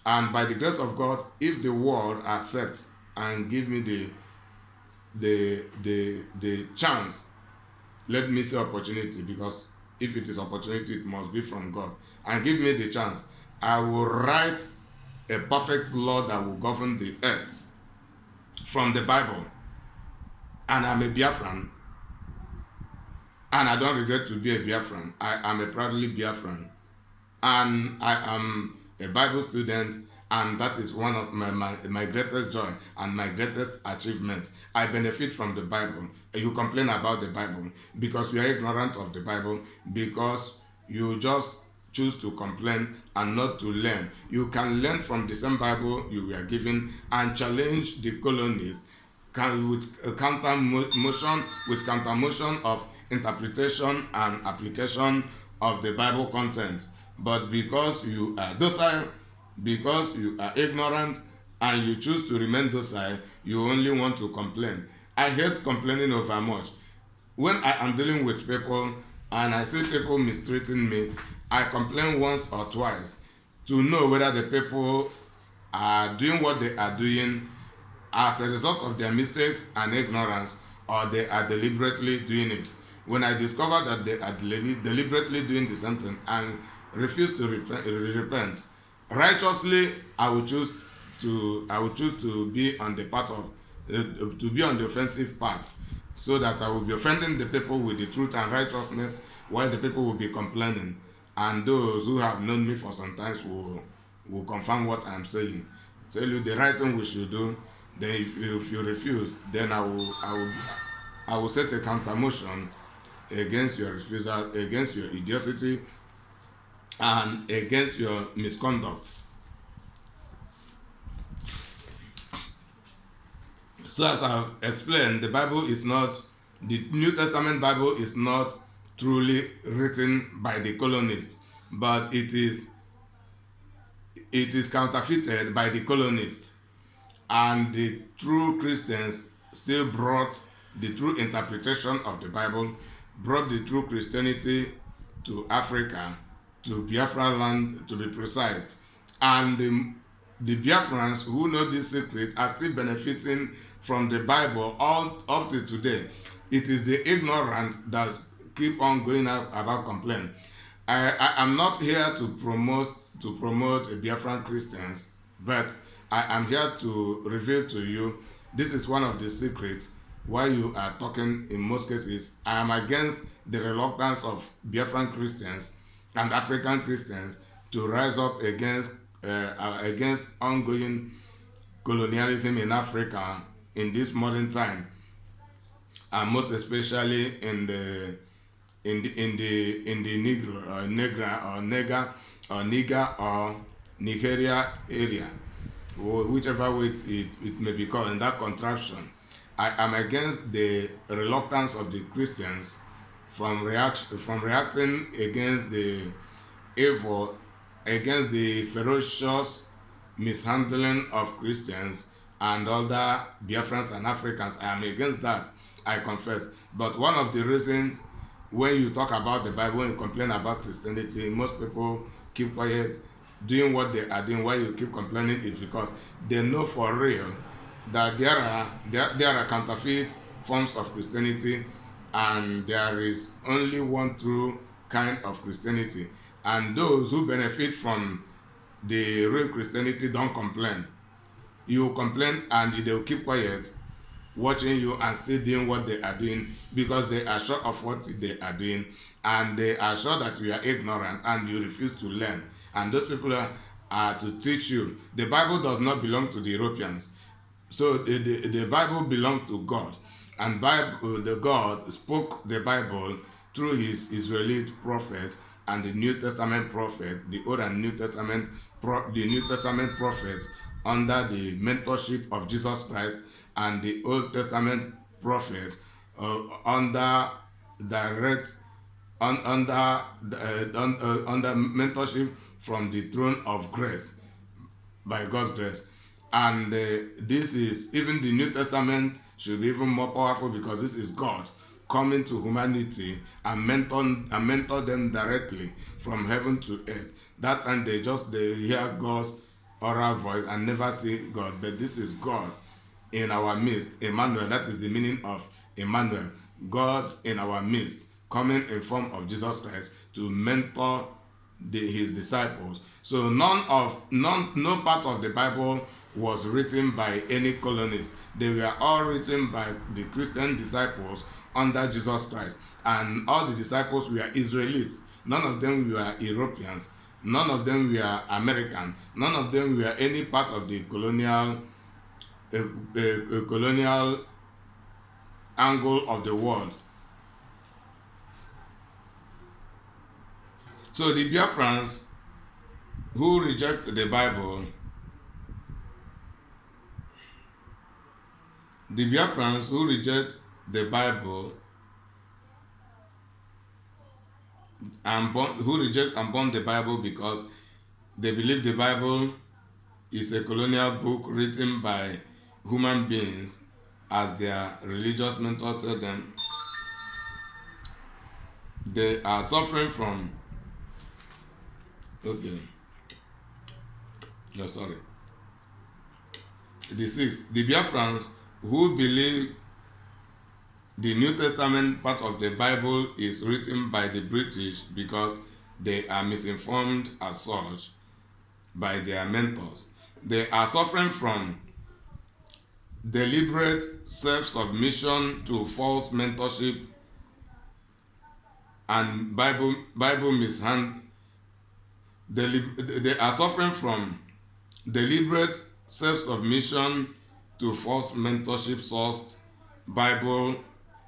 And by the grace of God, if the world accepts and give me the chance, let me say opportunity, because if it is opportunity, it must be from God, and give me the chance, I will write a perfect law that will govern the earth from the Bible. And I'm a Biafran, and I don't regret to be a Biafran. I am a proudly Biafran, and I am a Bible student, and that is one of my greatest joy and my greatest achievement. I benefit from the Bible. You complain about the Bible because you are ignorant of the Bible, because you just choose to complain and not to learn. You can learn from the same Bible you were given and challenge the colonists with counter motion of interpretation and application of the Bible content. But because you are docile, because you are ignorant, and you choose to remain docile, you only want to complain. I hate complaining over much. When I am dealing with people and I see people mistreating me, I complain once or twice to know whether the people are doing what they are doing as a result of their mistakes and ignorance, or they are deliberately doing it. When I discover that they are deliberately doing the same thing and refuse to repent, righteously, I will choose to be on the part of to be on the offensive part, so that I will be offending the people with the truth and righteousness, while the people will be complaining. And those who have known me for some time will confirm what I am saying. Tell you the right thing we should do. Then if you refuse, then I will set a counter motion against your refusal, against your idiocy, and against your misconduct. So as I've explained, the New Testament Bible is not truly written by the colonists, but it is counterfeited by the colonists. And the true Christians still brought the true interpretation of the Bible, brought the true Christianity to Africa, to Biafra land, to be precise. And the Biafrans who know this secret are still benefiting from the Bible all up to today. It is the ignorant that keep on going out about complaint. I am not here to promote Biafran Christians, but I am here to reveal to you, this is one of the secrets why you are talking in most cases. I am against the reluctance of Biafran Christians and African Christians to rise up against ongoing colonialism in Africa in this modern time, and most especially in the Negro or Negra or Nega or Niger or Nigeria area, or whichever way it may be called in that contraption. I am against the reluctance of the Christians from reacting against the evil, against the ferocious mishandling of Christians and other Biafrans and Africans. I am against that, I confess. But one of the reasons when you talk about the Bible, when you complain about Christianity, most people keep quiet, doing what they are doing while you keep complaining, is because they know for real that there are counterfeit forms of Christianity, and there is only one true kind of Christianity. And those who benefit from the real Christianity don't complain. You complain and they will keep quiet, watching you and still doing what they are doing, because they are sure of what they are doing, and they are sure that you are ignorant and you refuse to learn. And those people are to teach you. The Bible does not belong to the Europeans. So the Bible belongs to God, and the God spoke the Bible through his Israelite prophets and the New Testament prophets, the Old and New Testament, the New Testament prophets under the mentorship of Jesus Christ, and the Old Testament prophets under direct under mentorship from the throne of grace, by God's grace. And this is, even the New Testament should be even more powerful, because this is God coming to humanity and mentor them directly from heaven to earth. That time they hear God's oral voice and never see God, but this is God in our midst. Emmanuel, that is the meaning of Emmanuel, God in our midst, coming in form of Jesus Christ to mentor his disciples. So no part of the Bible was written by any colonist. They were all written by the Christian disciples under Jesus Christ, and all the disciples were Israelites. None of them were Europeans. None of them were American. None of them were any part of the colonial angle of the world. So the Biafrans who reject the Bible, who reject and burn the Bible because they believe the Bible is a colonial book written by human beings, as their religious mentor tell them, they are suffering from the sixth, the Biafrans who believe the New Testament part of the Bible is written by the British because they are misinformed as such by their mentors. They are suffering from deliberate self-submission to false mentorship and Bible mishand. They are suffering from deliberate self-submission to false mentorship sourced Bible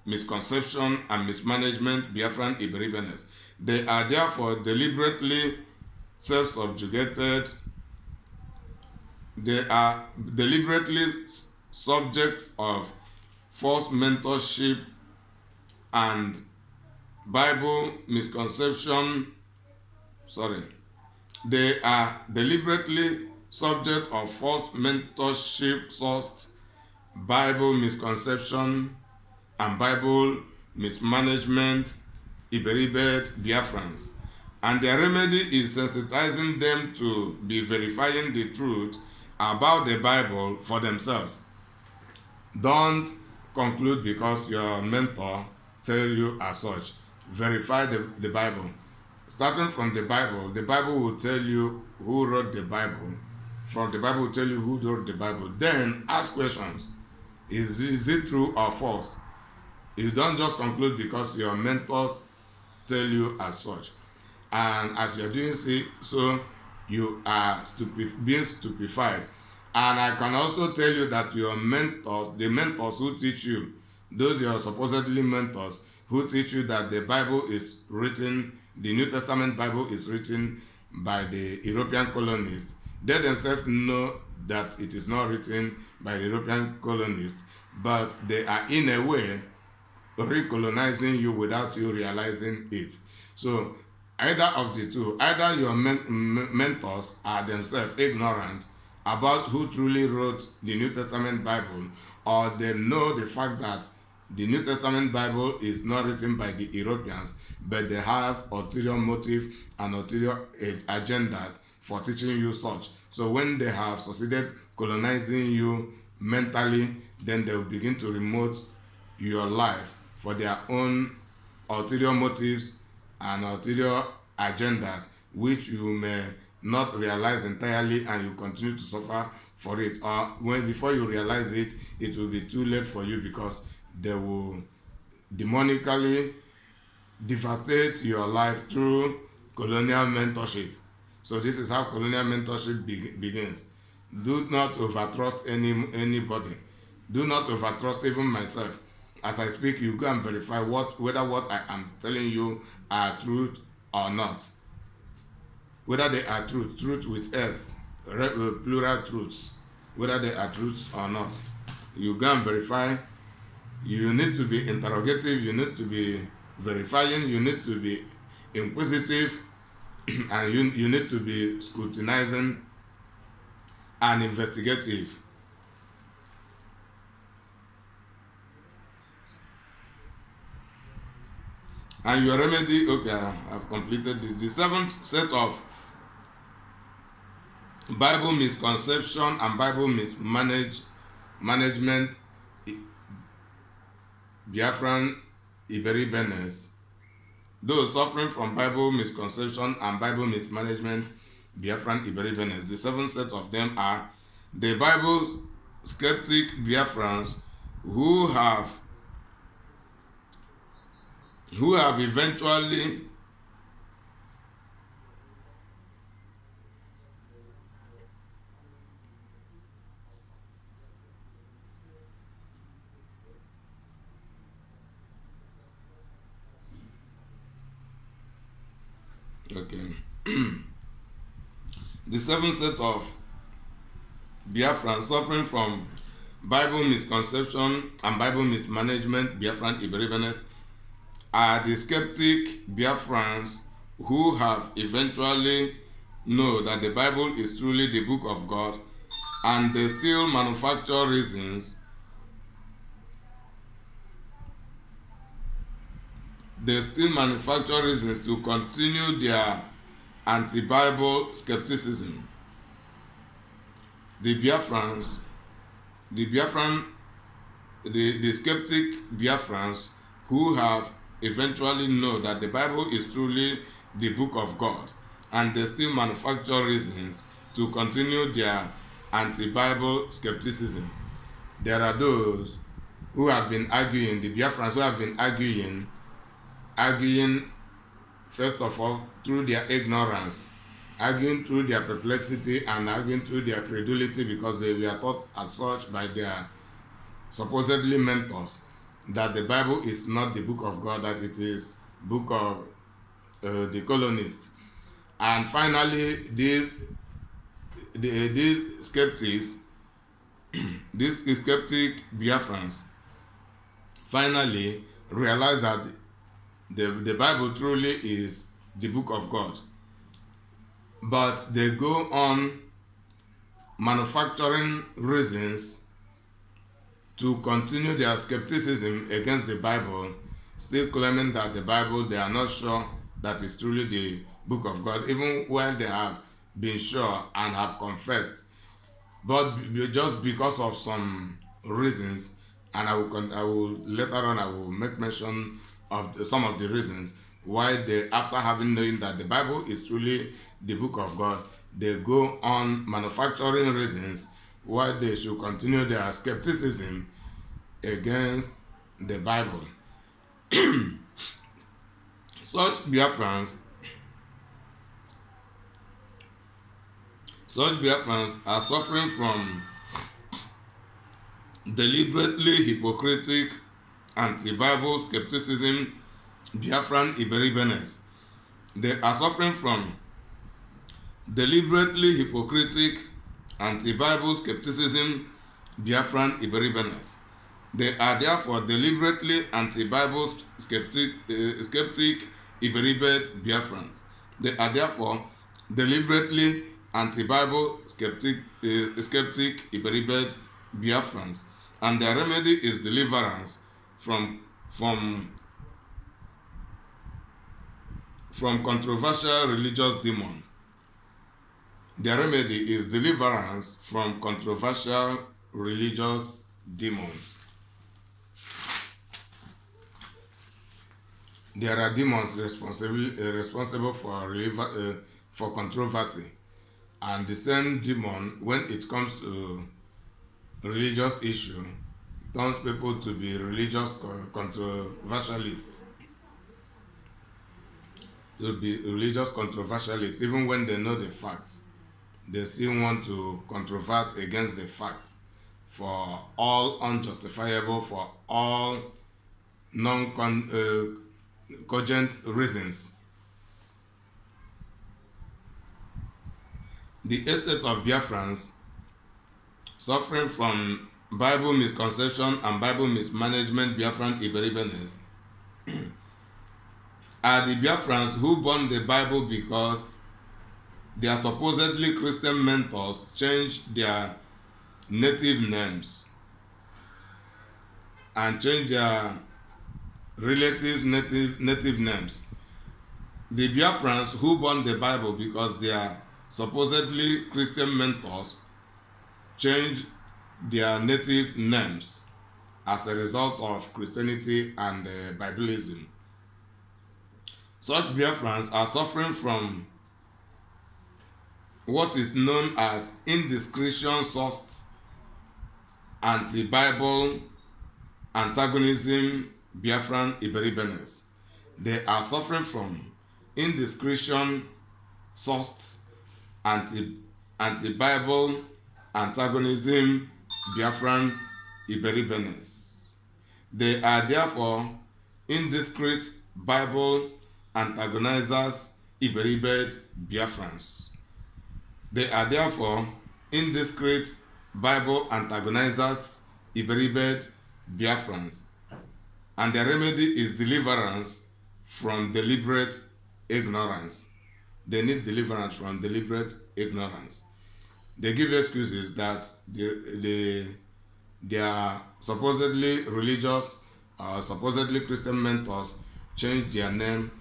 misconception and mismanagement, Biafran Iberibenes. They are therefore deliberately self-subjugated. They are deliberately subjects of false mentorship and Bible misconception. They are deliberately subject of false mentorship sourced Bible misconception and Bible mismanagement, Iberibe Biafrans. And their remedy is sensitizing them to be verifying the truth about the Bible for themselves. Don't conclude because your mentor tell you as such. Verify the Bible. Starting from the Bible will tell you who wrote the Bible. From the Bible will tell you who wrote the Bible. Then ask questions. Is it true or false? You don't just conclude because your mentors tell you as such. And as you're doing so, you are being stupefied. And I can also tell you that your mentors, the mentors who teach you, those your supposedly mentors who teach you that the Bible is written, the New Testament Bible is written by the European colonists, they themselves know that it is not written by the European colonists, but they are in a way recolonizing you without you realizing it. So either of the two, either your mentors are themselves ignorant about who truly wrote the New Testament Bible, or they know the fact that the New Testament Bible is not written by the Europeans, but they have ulterior motive and ulterior agendas for teaching you such. So when they have succeeded colonizing you mentally, then they will begin to remote your life for their own ulterior motives and ulterior agendas, which you may not realize entirely, and you continue to suffer for it. Or when before you realize it, it will be too late for you, because they will demonically devastate your life through colonial mentorship. So this is how colonial mentorship begins. Do not overtrust anybody. Do not overtrust even myself. As I speak, you go and verify whether what I am telling you are truth or not. Whether they are truth with S, plural truths, whether they are truths or not. You go and verify. You need to be interrogative, you need to be verifying, you need to be inquisitive, and you need to be scrutinizing and investigative. And your remedy, okay, I've completed this. The seventh set of Bible misconception and Bible mismanagement, Biafran Iberibenes. Those suffering from Bible misconception and Bible mismanagement, Biafran Iberibenes. The seven sets of them are the Bible skeptic Biafrans who have eventually the seven set of Biafrans suffering from Bible misconception and Bible mismanagement, Biafran Iberibenes, are the skeptic Biafrans who have eventually know that the Bible is truly the book of God, and they still manufacture reasons. They still manufacture reasons to continue their anti-Bible skepticism. The skeptic Biafrans who have eventually know that the Bible is truly the book of God, and they still manufacture reasons to continue their anti-Bible skepticism. There are those who have been arguing, the Biafrans who have been arguing first of all through their ignorance, arguing through their perplexity, and arguing through their credulity, because they were taught as such by their supposedly mentors that the Bible is not the book of God, that it is book of the colonists. And finally, these skeptics, these skeptic Biafrans, finally realize that the Bible truly is the book of God. But they go on manufacturing reasons to continue their skepticism against the Bible, still claiming that the Bible, they are not sure that it's truly the book of God, even when they have been sure and have confessed. But just because of some reasons, and I will later on I will make mention of some of the reasons why they, after having known that the Bible is truly the book of God, they go on manufacturing reasons why they should continue their skepticism against the Bible. Such Biafrans are suffering from deliberately hypocritic anti-Bible skepticism, Biafran Iberibenes. They are suffering from deliberately hypocritic anti-Bible skepticism, Biafran Iberibenes. They are therefore deliberately anti-Bible skeptic Iberibed Biafrans. They are therefore deliberately anti-Bible skeptic Iberibed Biafrans, and their remedy is deliverance from controversial religious demon. Their remedy is deliverance from controversial religious demons. There are demons responsible for controversy, and the same demon, when it comes to religious issue, turns people to be religious controversialists. Even when they know the facts, they still want to controvert against the fact for all unjustifiable, for all non-cogent reasons. The essence of Biafrans suffering from Bible misconception and Bible mismanagement, Biafran Iberibenes, are the Biafrans who burn the Bible because their supposedly Christian mentors changed their native names and changed their relative native names. The Biafrans who burn the Bible because their supposedly Christian mentors changed their native names as a result of Christianity and Biblism. Such Biafrans are suffering from what is known as indiscretion-sourced anti-Bible antagonism, Biafran Iberibenes. They are suffering from indiscretion-sourced anti-Bible antagonism, Biafran Iberibenes. They are therefore indiscreet Bible antagonizers, Iberibed Biafrans. They are therefore indiscreet Bible antagonizers, Iberibed Biafrans. And the remedy is deliverance from deliberate ignorance. They need deliverance from deliberate ignorance. They give excuses that their supposedly religious, supposedly Christian mentors changed their name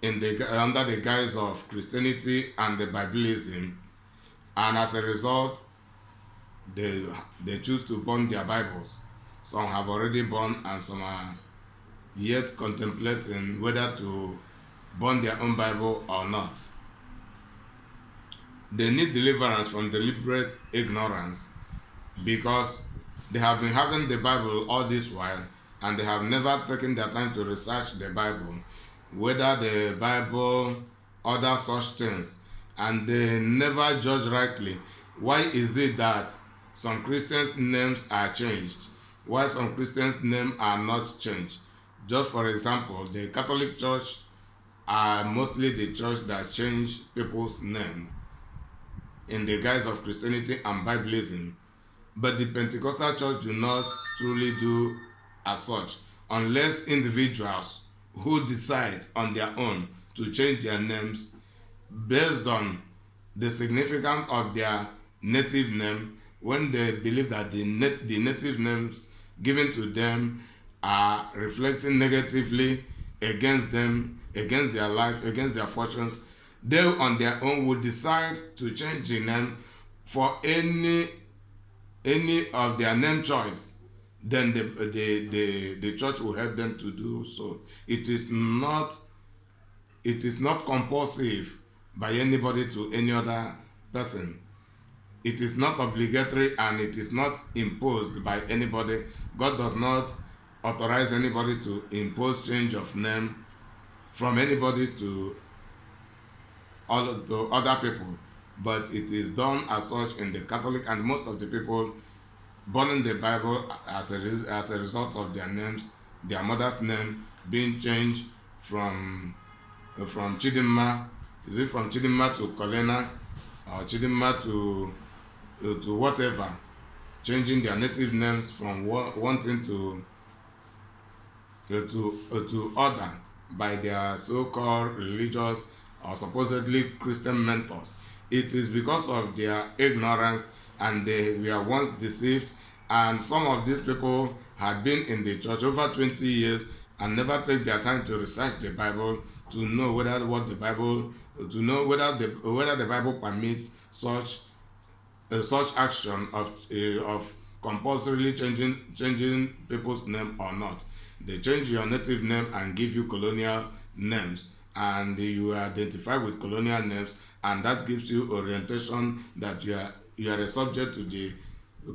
under the guise of Christianity and the Biblism, and as a result, they choose to burn their Bibles. Some have already burned, and some are yet contemplating whether to burn their own Bible or not. They need deliverance from deliberate ignorance because they have been having the Bible all this while, and they have never taken their time to research the Bible, whether the Bible other such things, and they never judge rightly. Why is it that some Christians' names are changed while some Christians' names are not changed? Just for example, the Catholic Church are mostly the church that change people's name in the guise of Christianity and Biblism, but the Pentecostal Church do not truly do as such, unless individuals who decide on their own to change their names based on the significance of their native name, when they believe that the native names given to them are reflecting negatively against them, against their life, against their fortunes. They on their own would decide to change the name for any of their name choice. Then the church will help them to do so. It is not compulsive by anybody to any other person. It is not obligatory, and it is not imposed by anybody. God does not authorize anybody to impose change of name from anybody to other people, but it is done as such in the Catholic, and most of the people burning the Bible as a result of their names, their mother's name being changed from Chidinma. Is it from Chidinma to Colena, or Chidinma to whatever? Changing their native names from one thing to other by their so-called religious or supposedly Christian mentors. It is because of their ignorance, and they were once deceived, and some of these people had been in the church over 20 years and never take their time to research the Bible to know whether the Bible permits such such action of compulsorily changing people's name or not. They change your native name and give you colonial names, and you identify with colonial names, and that gives you orientation that you are a subject to the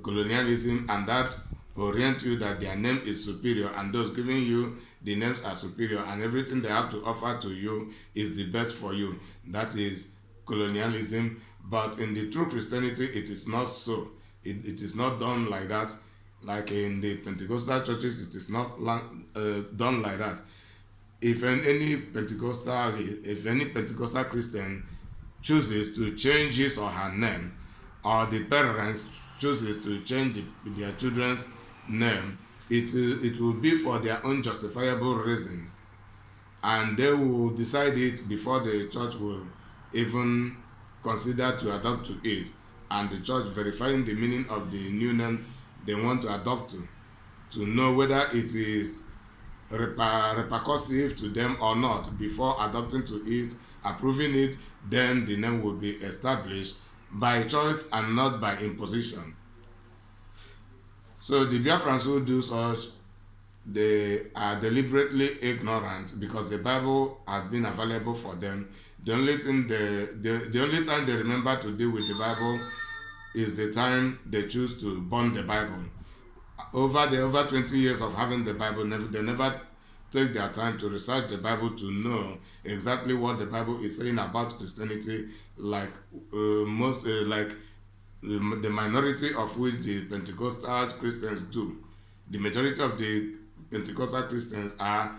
colonialism, and that orient you that their name is superior, and those giving you the names are superior, and everything they have to offer to you is the best for you. That is colonialism. But in the true Christianity, it is not so. It is not done like that. Like in the Pentecostal churches, it is not done like that. If any Pentecostal Christian chooses to change his or her name, or the parents chooses to change their children's name, it will be for their own justifiable reasons, and they will decide it before the church will even consider to adopt to it, and the church verifying the meaning of the new name they want to adopt to know whether it is repercussive to them or not before adopting to it, approving it. Then the name will be established by choice and not by imposition. So the Biafrans who do such, they are deliberately ignorant because the Bible has been available for them. The only time they remember to deal with the Bible is the time they choose to burn the Bible. Over 20 years of having the Bible, they never take their time to research the Bible to know exactly what the Bible is saying about Christianity, like the minority of which the Pentecostal Christians do. The majority of the Pentecostal Christians are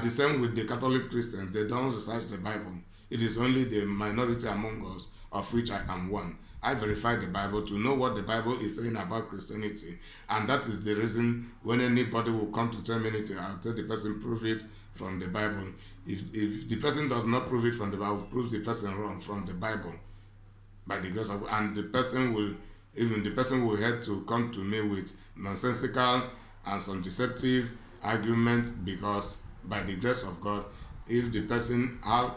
the same with the Catholic Christians. They don't research the Bible. It is only the minority among us, of which I am one. I verify the Bible to know what the Bible is saying about Christianity. And that is the reason when anybody will come to tell me anything, I'll tell the person, prove it from the Bible. If the person does not prove it from the Bible, proves the person wrong from the Bible. By the grace of God. And the person will have to come to me with nonsensical and some deceptive arguments, because by the grace of God, if the person have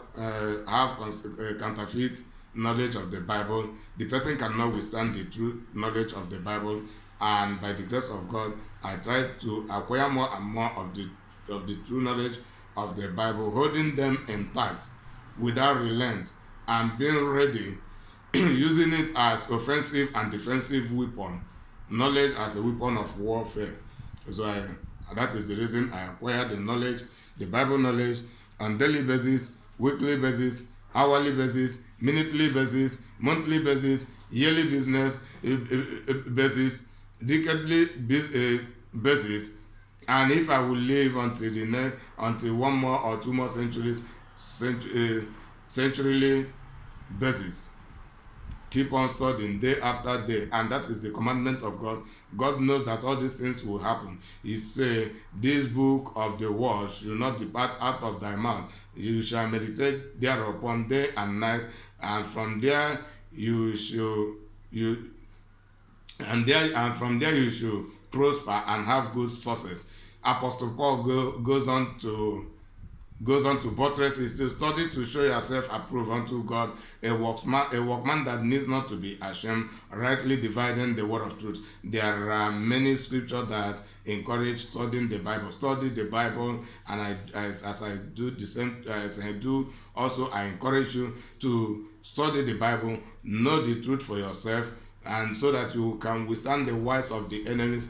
counterfeit knowledge of the Bible, the person cannot withstand the true knowledge of the Bible. And by the grace of God, I try to acquire more and more of the true knowledge of the Bible, holding them intact without relent, and being ready using it as offensive and defensive weapon, knowledge as a weapon of warfare. So that is the reason I acquire the knowledge, the Bible knowledge, on daily basis, weekly basis, hourly basis, minutely basis, monthly basis, yearly business basis, decadely basis, and if I will live until one more or two more centuries, centuryly basis. Keep on studying day after day, and that is the commandment of God. God knows that all these things will happen. He say, this book of the word should not depart out of thy mouth. You shall meditate thereupon day and night, and from there you should prosper and have good success. Apostle Paul goes on to buttress is to study to show yourself approved unto God, a workman that needs not to be ashamed, rightly dividing the word of truth. There are many scriptures that encourage studying the Bible. Study the Bible, and as I do the same as I do, also I encourage you to study the Bible, know the truth for yourself, and so that you can withstand the wiles of the enemies.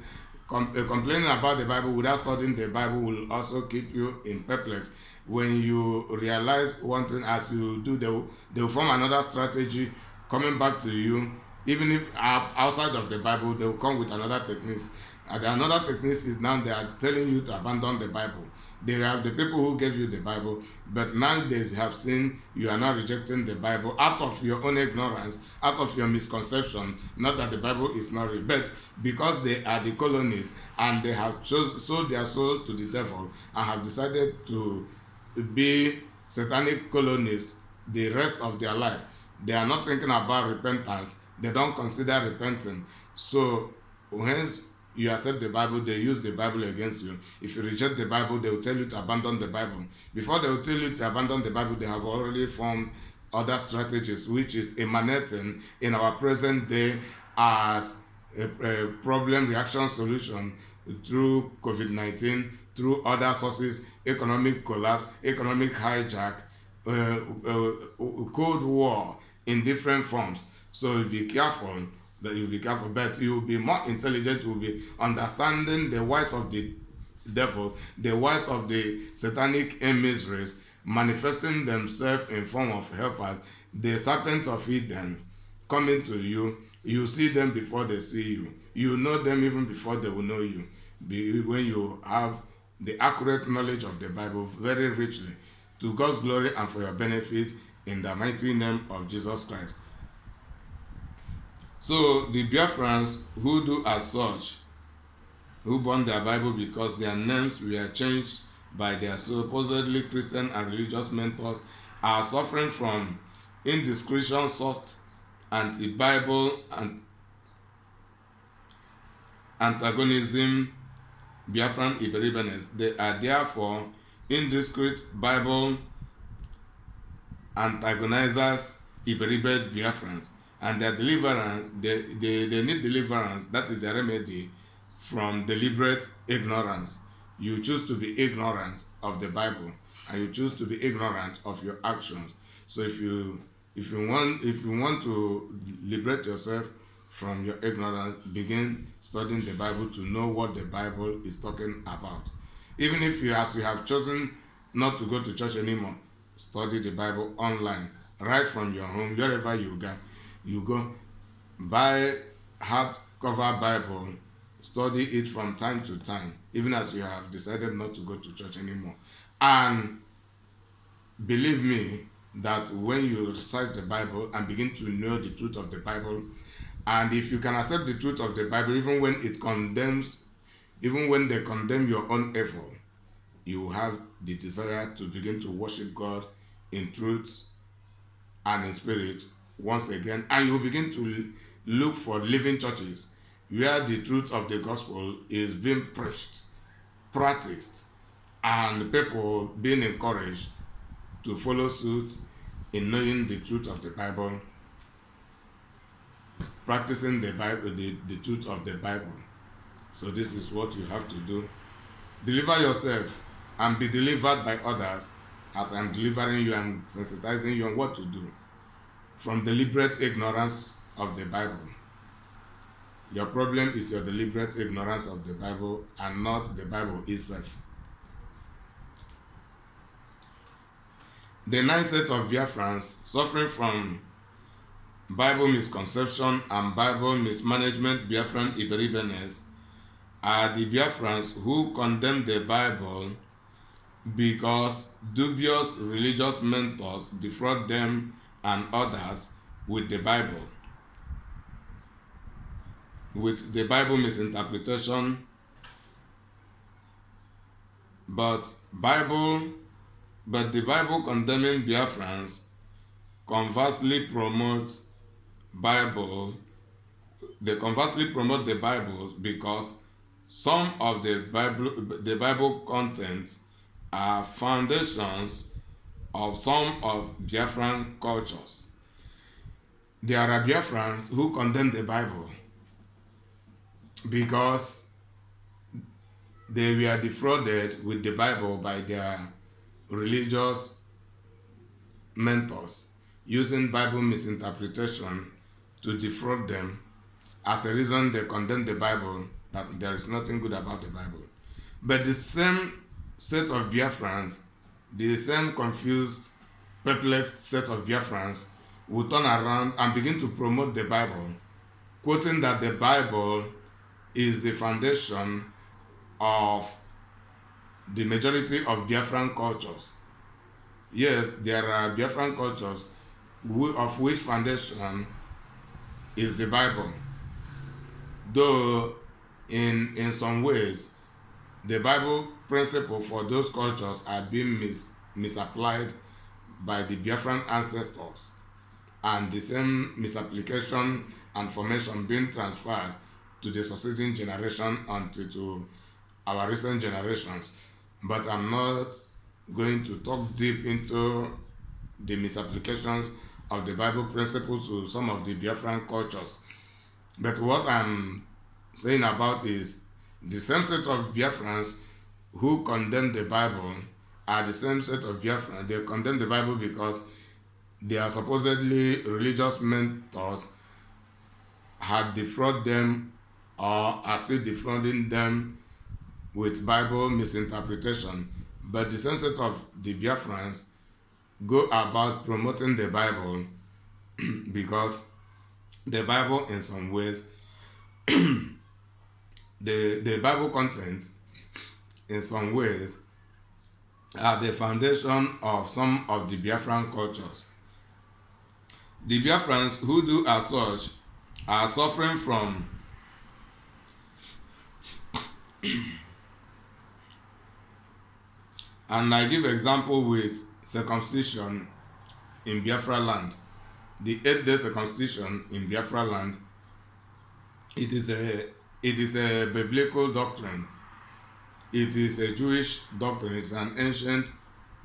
Complaining about the Bible without studying the Bible will also keep you in perplexity. When you realize one thing, as you do, they'll form another strategy coming back to you. Even if outside of the Bible, they'll come with another technique. And another technique is now they are telling you to abandon the Bible. They are the people who gave you the Bible, but now they have seen you are now rejecting the Bible out of your own ignorance, out of your misconception. Not that the Bible is not real, but because they are the colonists and they have sold their soul to the devil and have decided to be satanic colonists the rest of their life. They are not thinking about repentance. They don't consider repenting. So hence you accept the Bible, they use the Bible against you. If you reject the Bible, they will tell you to abandon the Bible. Before they will tell you to abandon the Bible, they have already formed other strategies which is emanating in our present day as a problem reaction solution through COVID-19, through other sources, economic collapse, economic hijack, Cold War in different forms. So be careful, but you will be more intelligent, you will be understanding the wiles of the devil, the wiles of the satanic emissaries manifesting themselves in form of helpers, the serpents of Eden coming to you. You see them before they see you. You know them even before they will know you. When you have the accurate knowledge of the Bible very richly, to God's glory and for your benefit, in the mighty name of Jesus Christ. So the Biafrans who do as such, who burn their Bible because their names were changed by their supposedly Christian and religious mentors, are suffering from indiscretion sourced anti-Bible and antagonism, Biafran Iberibenes. They are therefore indiscreet Bible antagonizers, Iberibe Biafrans, and their deliverance, they need deliverance. That is the remedy from deliberate ignorance. You choose to be ignorant of the Bible, and you choose to be ignorant of your actions. So if you want to liberate yourself from your ignorance, begin studying the Bible to know what the Bible is talking about. Even if you, as you have chosen not to go to church anymore, study the Bible online, right from your home, wherever you go, buy hardcover Bible, study it from time to time, even as you have decided not to go to church anymore. And believe me that when you recite the Bible and begin to know the truth of the Bible, and if you can accept the truth of the Bible, even when they condemn your own effort, you will have the desire to begin to worship God in truth and in spirit once again, and you will begin to look for living churches where the truth of the gospel is being preached, practiced, and people being encouraged to follow suit in knowing the truth of the Bible, practicing the Bible, the truth of the Bible. So this is what you have to do. Deliver yourself and be delivered by others, as I'm delivering you and sensitizing you on what to do from deliberate ignorance of the Bible. Your problem is your deliberate ignorance of the Bible and not the Bible itself. The ninth set of Biafrans suffering from Bible misconception and Bible mismanagement, Biafran Iberibenes, are the Biafrans who condemn the Bible because dubious religious mentors defraud them and others with the Bible misinterpretation, but the Bible condemning Biafrans conversely promote the Bible because some of the Bible contents are foundations of some of Biafran cultures. There are Biafrans who condemn the Bible because they were defrauded with the Bible by their religious mentors, using Bible misinterpretation to defraud them. As a reason, they condemn the Bible, that there is nothing good about the Bible. But the same set of Biafrans, the same confused, perplexed set of Biafrans, will turn around and begin to promote the Bible, quoting that the Bible is the foundation of the majority of Biafran cultures. Yes, there are Biafran cultures of which foundation is the Bible. Though in some ways, the Bible principle for those cultures are being misapplied by the Biafran ancestors, and the same misapplication and formation being transferred to the succeeding generation until to our recent generations. But I'm not going to talk deep into the misapplications of the Bible principles to some of the Biafran cultures. But what I'm saying about is the same set of Biafrans who condemn the Bible are the same set of Biafrans. They condemn the Bible because their supposedly religious mentors had defrauded them or are still defrauding them with Bible misinterpretation. But the same set of the Biafrans go about promoting the Bible because the Bible in some ways the Bible contents in some ways are the foundation of some of the Biafran cultures. The Biafrans who do as such are suffering from and I give example with circumcision in Biafra land. The 8-day circumcision in Biafra land, it is a biblical doctrine. It is a Jewish doctrine. It's an ancient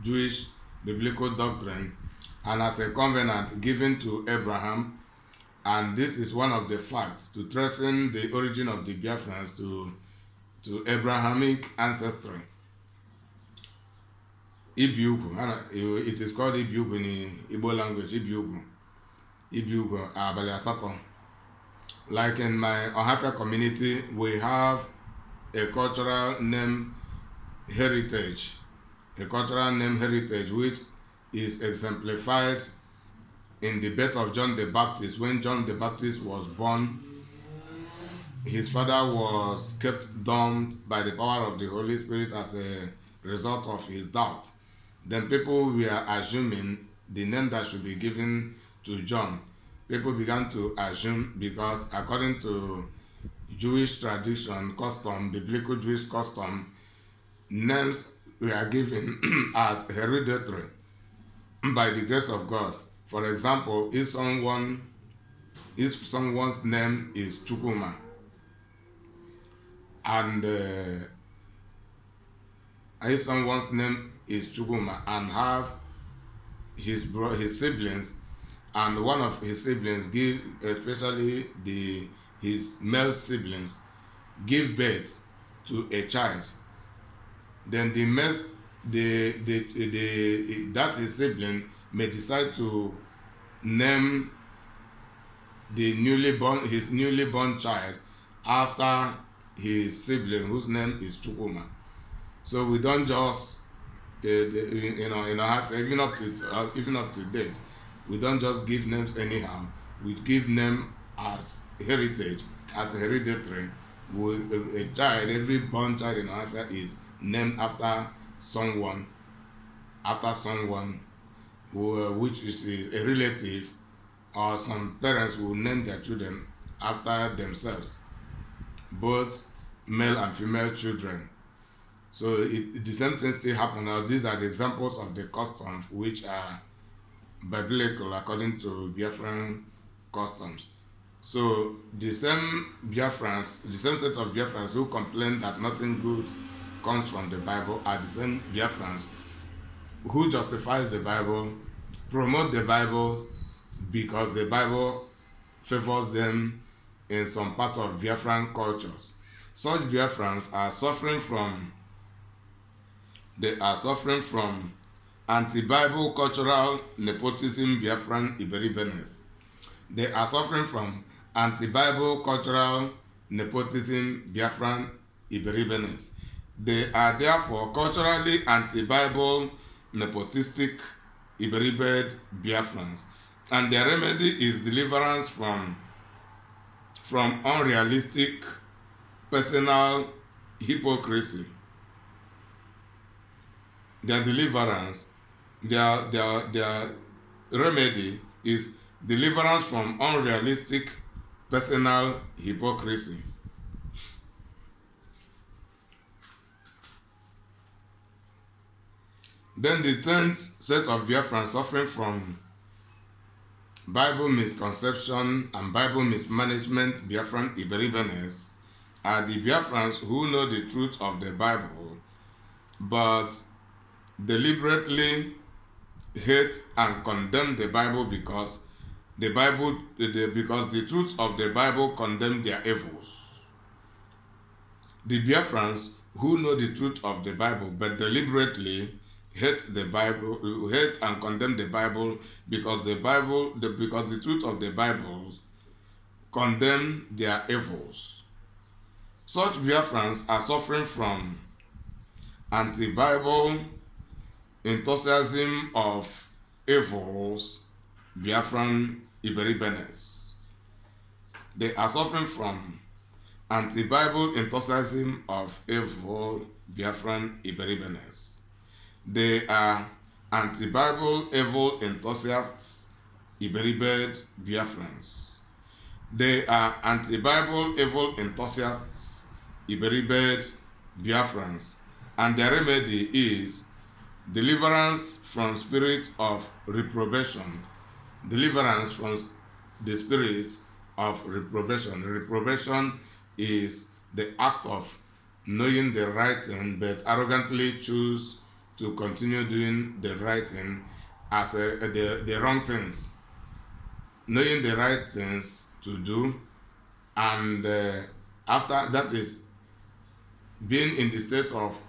Jewish biblical doctrine, and as a covenant given to Abraham. And this is one of the facts to tracing the origin of the Biafrans to Abrahamic ancestry. Ibiugwu, it is called Ibiugwu in Igbo language. Ibiugwu Abali Asato. Like in my Ohafia community, we have a cultural name heritage, which is exemplified in the birth of John the Baptist. When John the Baptist was born, his father was kept dumb by the power of the Holy Spirit as a result of his doubt. Then people were assuming the name that should be given to John. People began to assume because according to Jewish tradition, custom, biblical Jewish custom, names were given as hereditary by the grace of God. For example, if someone's name is Chukwuma and if someone's name is Chukwuma and have his siblings, and one of his siblings give, especially his male siblings, give birth to a child, then that his sibling may decide to name his newly born child after his sibling whose name is Chukwuma. So we don't just even up to date, we don't just give names anyhow. We give name as heritage, as a hereditary. A child, every born child in Africa is named after someone which is a relative, or some parents will name their children after themselves, both male and female children. So the same thing still happen. Now these are the examples of the customs which are biblical according to Biafran customs. So the same set of Biafrans who complain that nothing good comes from the Bible are the same Biafrans who justifies the Bible, promote the Bible because the Bible favors them in some part of Biafran cultures. Such Biafrans are suffering from anti-Bible cultural nepotism Biafran Iberibenes. They are suffering from anti-Bible cultural nepotism Biafran Iberibenes. They are therefore culturally anti-Bible nepotistic Iberibed Biafrans. And their remedy is deliverance from unrealistic personal hypocrisy. Their deliverance, their remedy is deliverance from unrealistic personal hypocrisy. Then the 10th set of Biafrans suffering from Bible misconception and Bible mismanagement Biafran Iberibenes are the Biafrans who know the truth of the Bible but deliberately hate and condemn the Bible because because the truth of the Bible condemn their evils. The Biafrans who know the truth of the Bible but deliberately hate the Bible, hate and condemn the Bible because because the truth of the Bible condemn their evils. Such Biafrans are suffering from anti-Bible enthusiasm of evils, Biafran Iberibenes. They are suffering from anti-Bible enthusiasm of evil, Biafran Iberibenes. They are anti-Bible evil enthusiasts, Iberibed Biafrans. They are anti-Bible evil enthusiasts, Iberibed Biafrans. And their remedy is deliverance from spirit of reprobation. Deliverance from the spirit of reprobation. Reprobation is the act of knowing the right thing but arrogantly choose to continue doing the right thing as the wrong things. Knowing the right things to do, and after that is being in the state of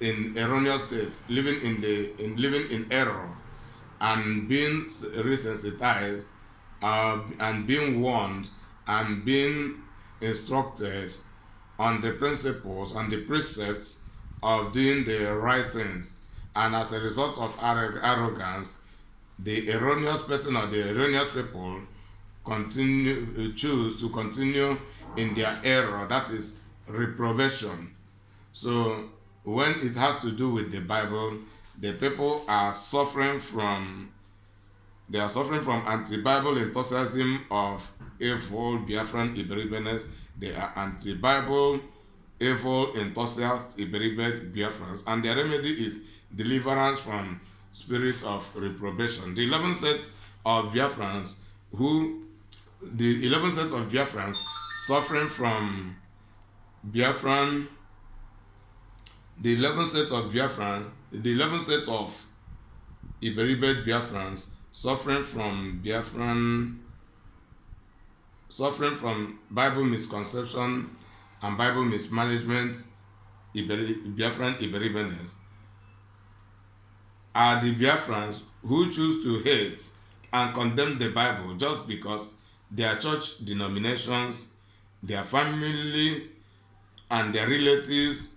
in erroneous state, living in error, and being resensitized, and being warned, and being instructed on the principles and the precepts of doing the right things, and as a result of arrogance, the erroneous person or the erroneous people choose to continue in their error. That is reprobation. So when it has to do with the Bible, the people are suffering from anti-Bible enthusiasm of evil, Biafran Iberibenes. They are anti-Bible evil enthusiasts, Iberibed Biafrans, and their remedy is deliverance from spirits of reprobation. The 11 sets of Biafrans suffering from Biafran, the 11 set of Iberibed Biafrans suffering from Bible misconception and Bible mismanagement, Biafran Iberibenes, are the Biafrans who choose to hate and condemn the Bible just because their church denominations, their family and their relatives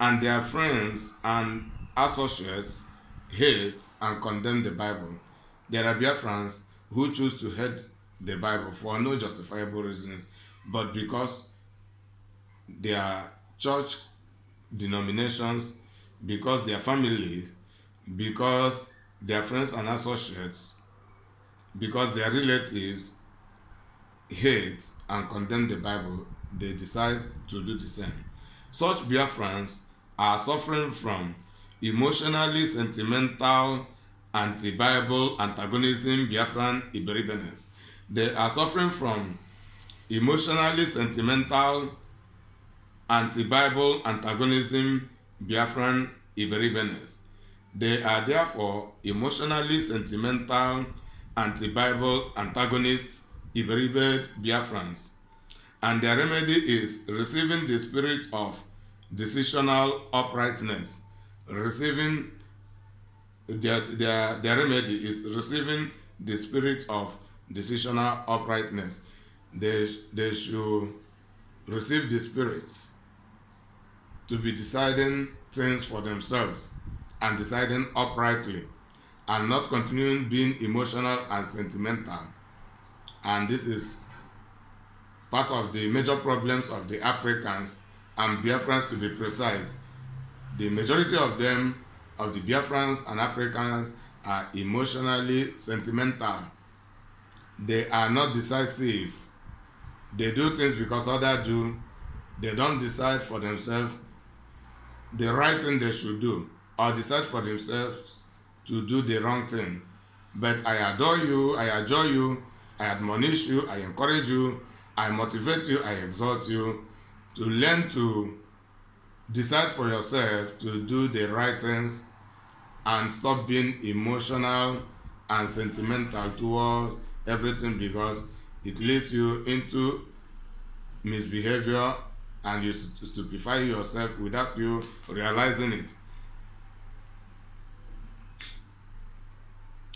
and their friends and associates hate and condemn the Bible. There are Biafrans who choose to hate the Bible for no justifiable reasons, but because their church denominations, because their families, because their friends and associates, because their relatives hate and condemn the Bible, they decide to do the same. Such Biafrans are suffering from emotionally sentimental anti-Bible antagonism, Biafran Iberibenes. They are suffering from emotionally sentimental anti-Bible antagonism, Biafran Iberibenes. They are therefore emotionally sentimental anti-Bible antagonists, Iberibed Biafrans. And their remedy is receiving the spirit of decisional uprightness. Receiving their remedy is receiving the spirit of decisional uprightness. They should receive the spirit to be deciding things for themselves and deciding uprightly, and not continuing being emotional and sentimental. And this is part of the major problems of the Africans and Biafrans, to be precise. The majority of them, of the Biafrans and Africans, are emotionally sentimental. They are not decisive. They do things because others do. They don't decide for themselves the right thing they should do, or decide for themselves to do the wrong thing. But I adore you, I adjure you, I admonish you, I encourage you, I motivate you, I exhort you to learn to decide for yourself to do the right things and stop being emotional and sentimental towards everything, because it leads you into misbehavior and you stupefy yourself without you realizing it.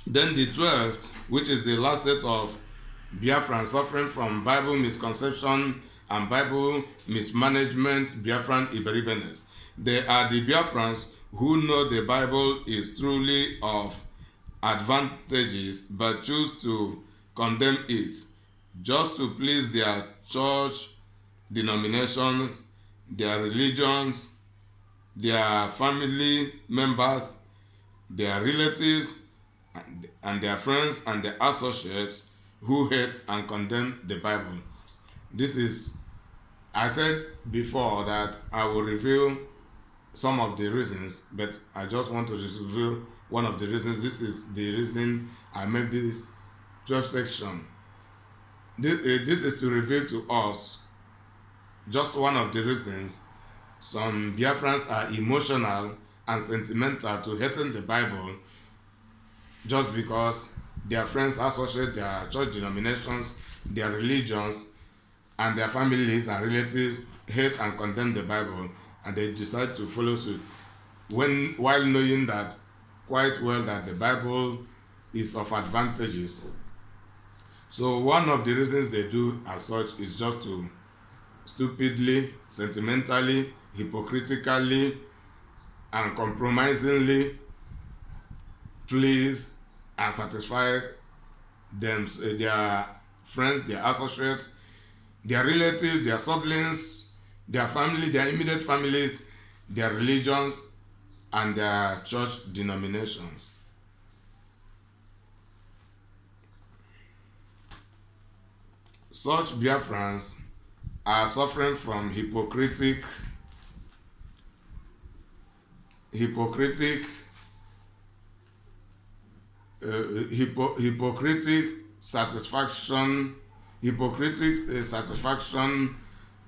Then the 12th, which is the last set of Biafran suffering from Bible misconception and Bible mismanagement, Biafran Iberibenes. They are the Biafrans who know the Bible is truly of advantages but choose to condemn it just to please their church denomination, their religions, their family members, their relatives, and their friends and their associates who hate and condemn the Bible. This is, I said before that I will reveal some of the reasons, but I just want to reveal one of the reasons. This is the reason I make this 12 section. This is to reveal to us just one of the reasons some Biafrans are emotional and sentimental to hating the Bible just because their friends associate their church denominations, their religions, and their families and relatives hate and condemn the Bible, and they decide to follow suit while knowing that quite well that the Bible is of advantages. So one of the reasons they do as such is just to stupidly, sentimentally, hypocritically, and compromisingly please and satisfy them, their friends, their associates, their relatives, their siblings, their family, their immediate families, their religions, and their church denominations. Such Biafrans are suffering from hypocritic satisfaction,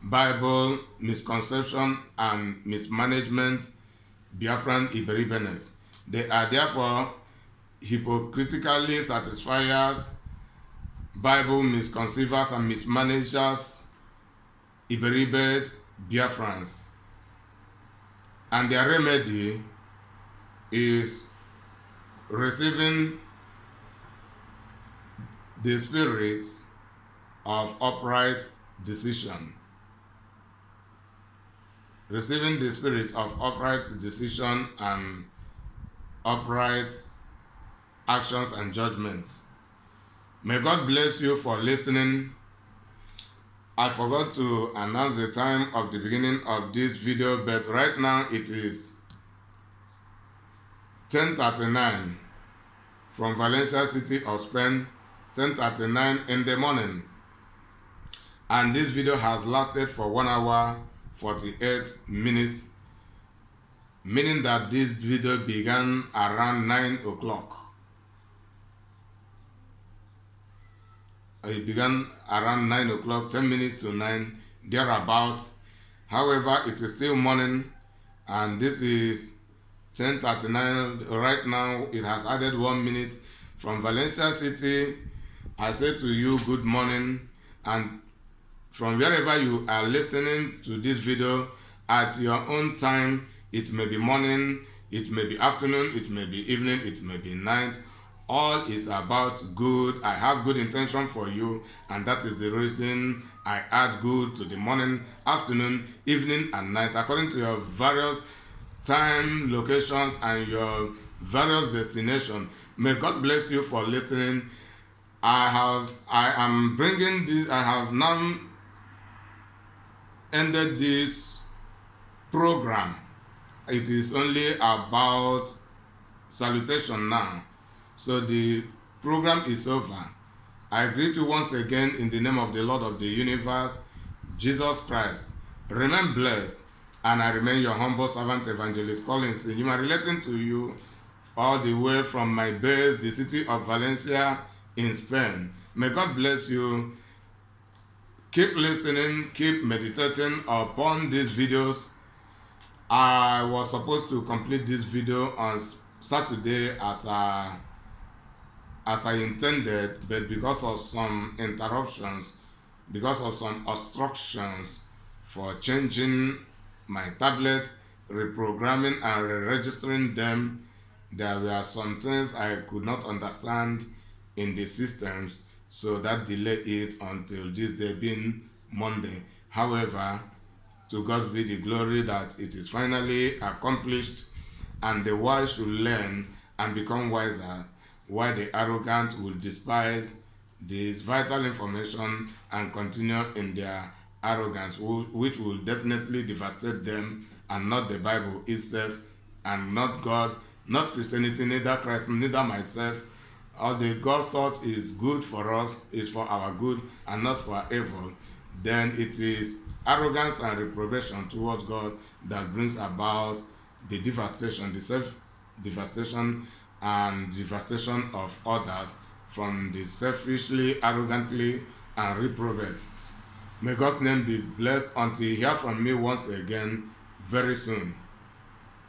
Bible misconception and mismanagement, Biafran Iberibenes. They are therefore hypocritically satisfiers, Bible misconceivers and mismanagers, Iberibed Biafrans. And their remedy is receiving the spirits of upright decision. Receiving the spirit of upright decision and upright actions and judgments. May God bless you for listening. I forgot to announce the time of the beginning of this video, but right now it is 10:39 from Valencia City of Spain, 10:39 in the morning. And this video has lasted for 1 hour 48 minutes, meaning that this video began around 9 o'clock. It began around 9 o'clock, 10 minutes to 9, thereabout. However, it is still morning, and this is 10:39 right now. It has added 1 minute from Valencia City. I say to you good morning, and from wherever you are listening to this video at your own time, it may be morning, it may be afternoon, it may be evening, it may be night. All is about good. I have good intention for you, and that is the reason I add good to the morning, afternoon, evening, and night according to your various time, locations, and your various destinations. May God bless you for listening. I am bringing this. I have now ended this program. It is only about salutation now. So the program is over. I greet you once again in the name of the Lord of the universe, Jesus Christ. Remain blessed, and I remain your humble servant, Evangelist Collins. You are relating to you all the way from my base, the city of Valencia in Spain. May God bless you. Keep listening, keep meditating upon these videos. I was supposed to complete this video on Saturday as I intended, but because of some interruptions, because of some obstructions for changing my tablet, reprogramming and re-registering them, there were some things I could not understand in the systems, so that delayed it until this day being Monday. However, to God be the glory that it is finally accomplished, and the wise should learn and become wiser, while the arrogant will despise this vital information and continue in their arrogance, which will definitely devastate them, and not the Bible itself, and not God, not Christianity, neither Christ, neither myself. All the God's thought is good for us, is for our good and not for our evil. Then it is arrogance and reprobation towards God that brings about the devastation, the self-devastation and devastation of others from the selfishly, arrogantly, and reprobate. May God's name be blessed until you hear from me once again very soon.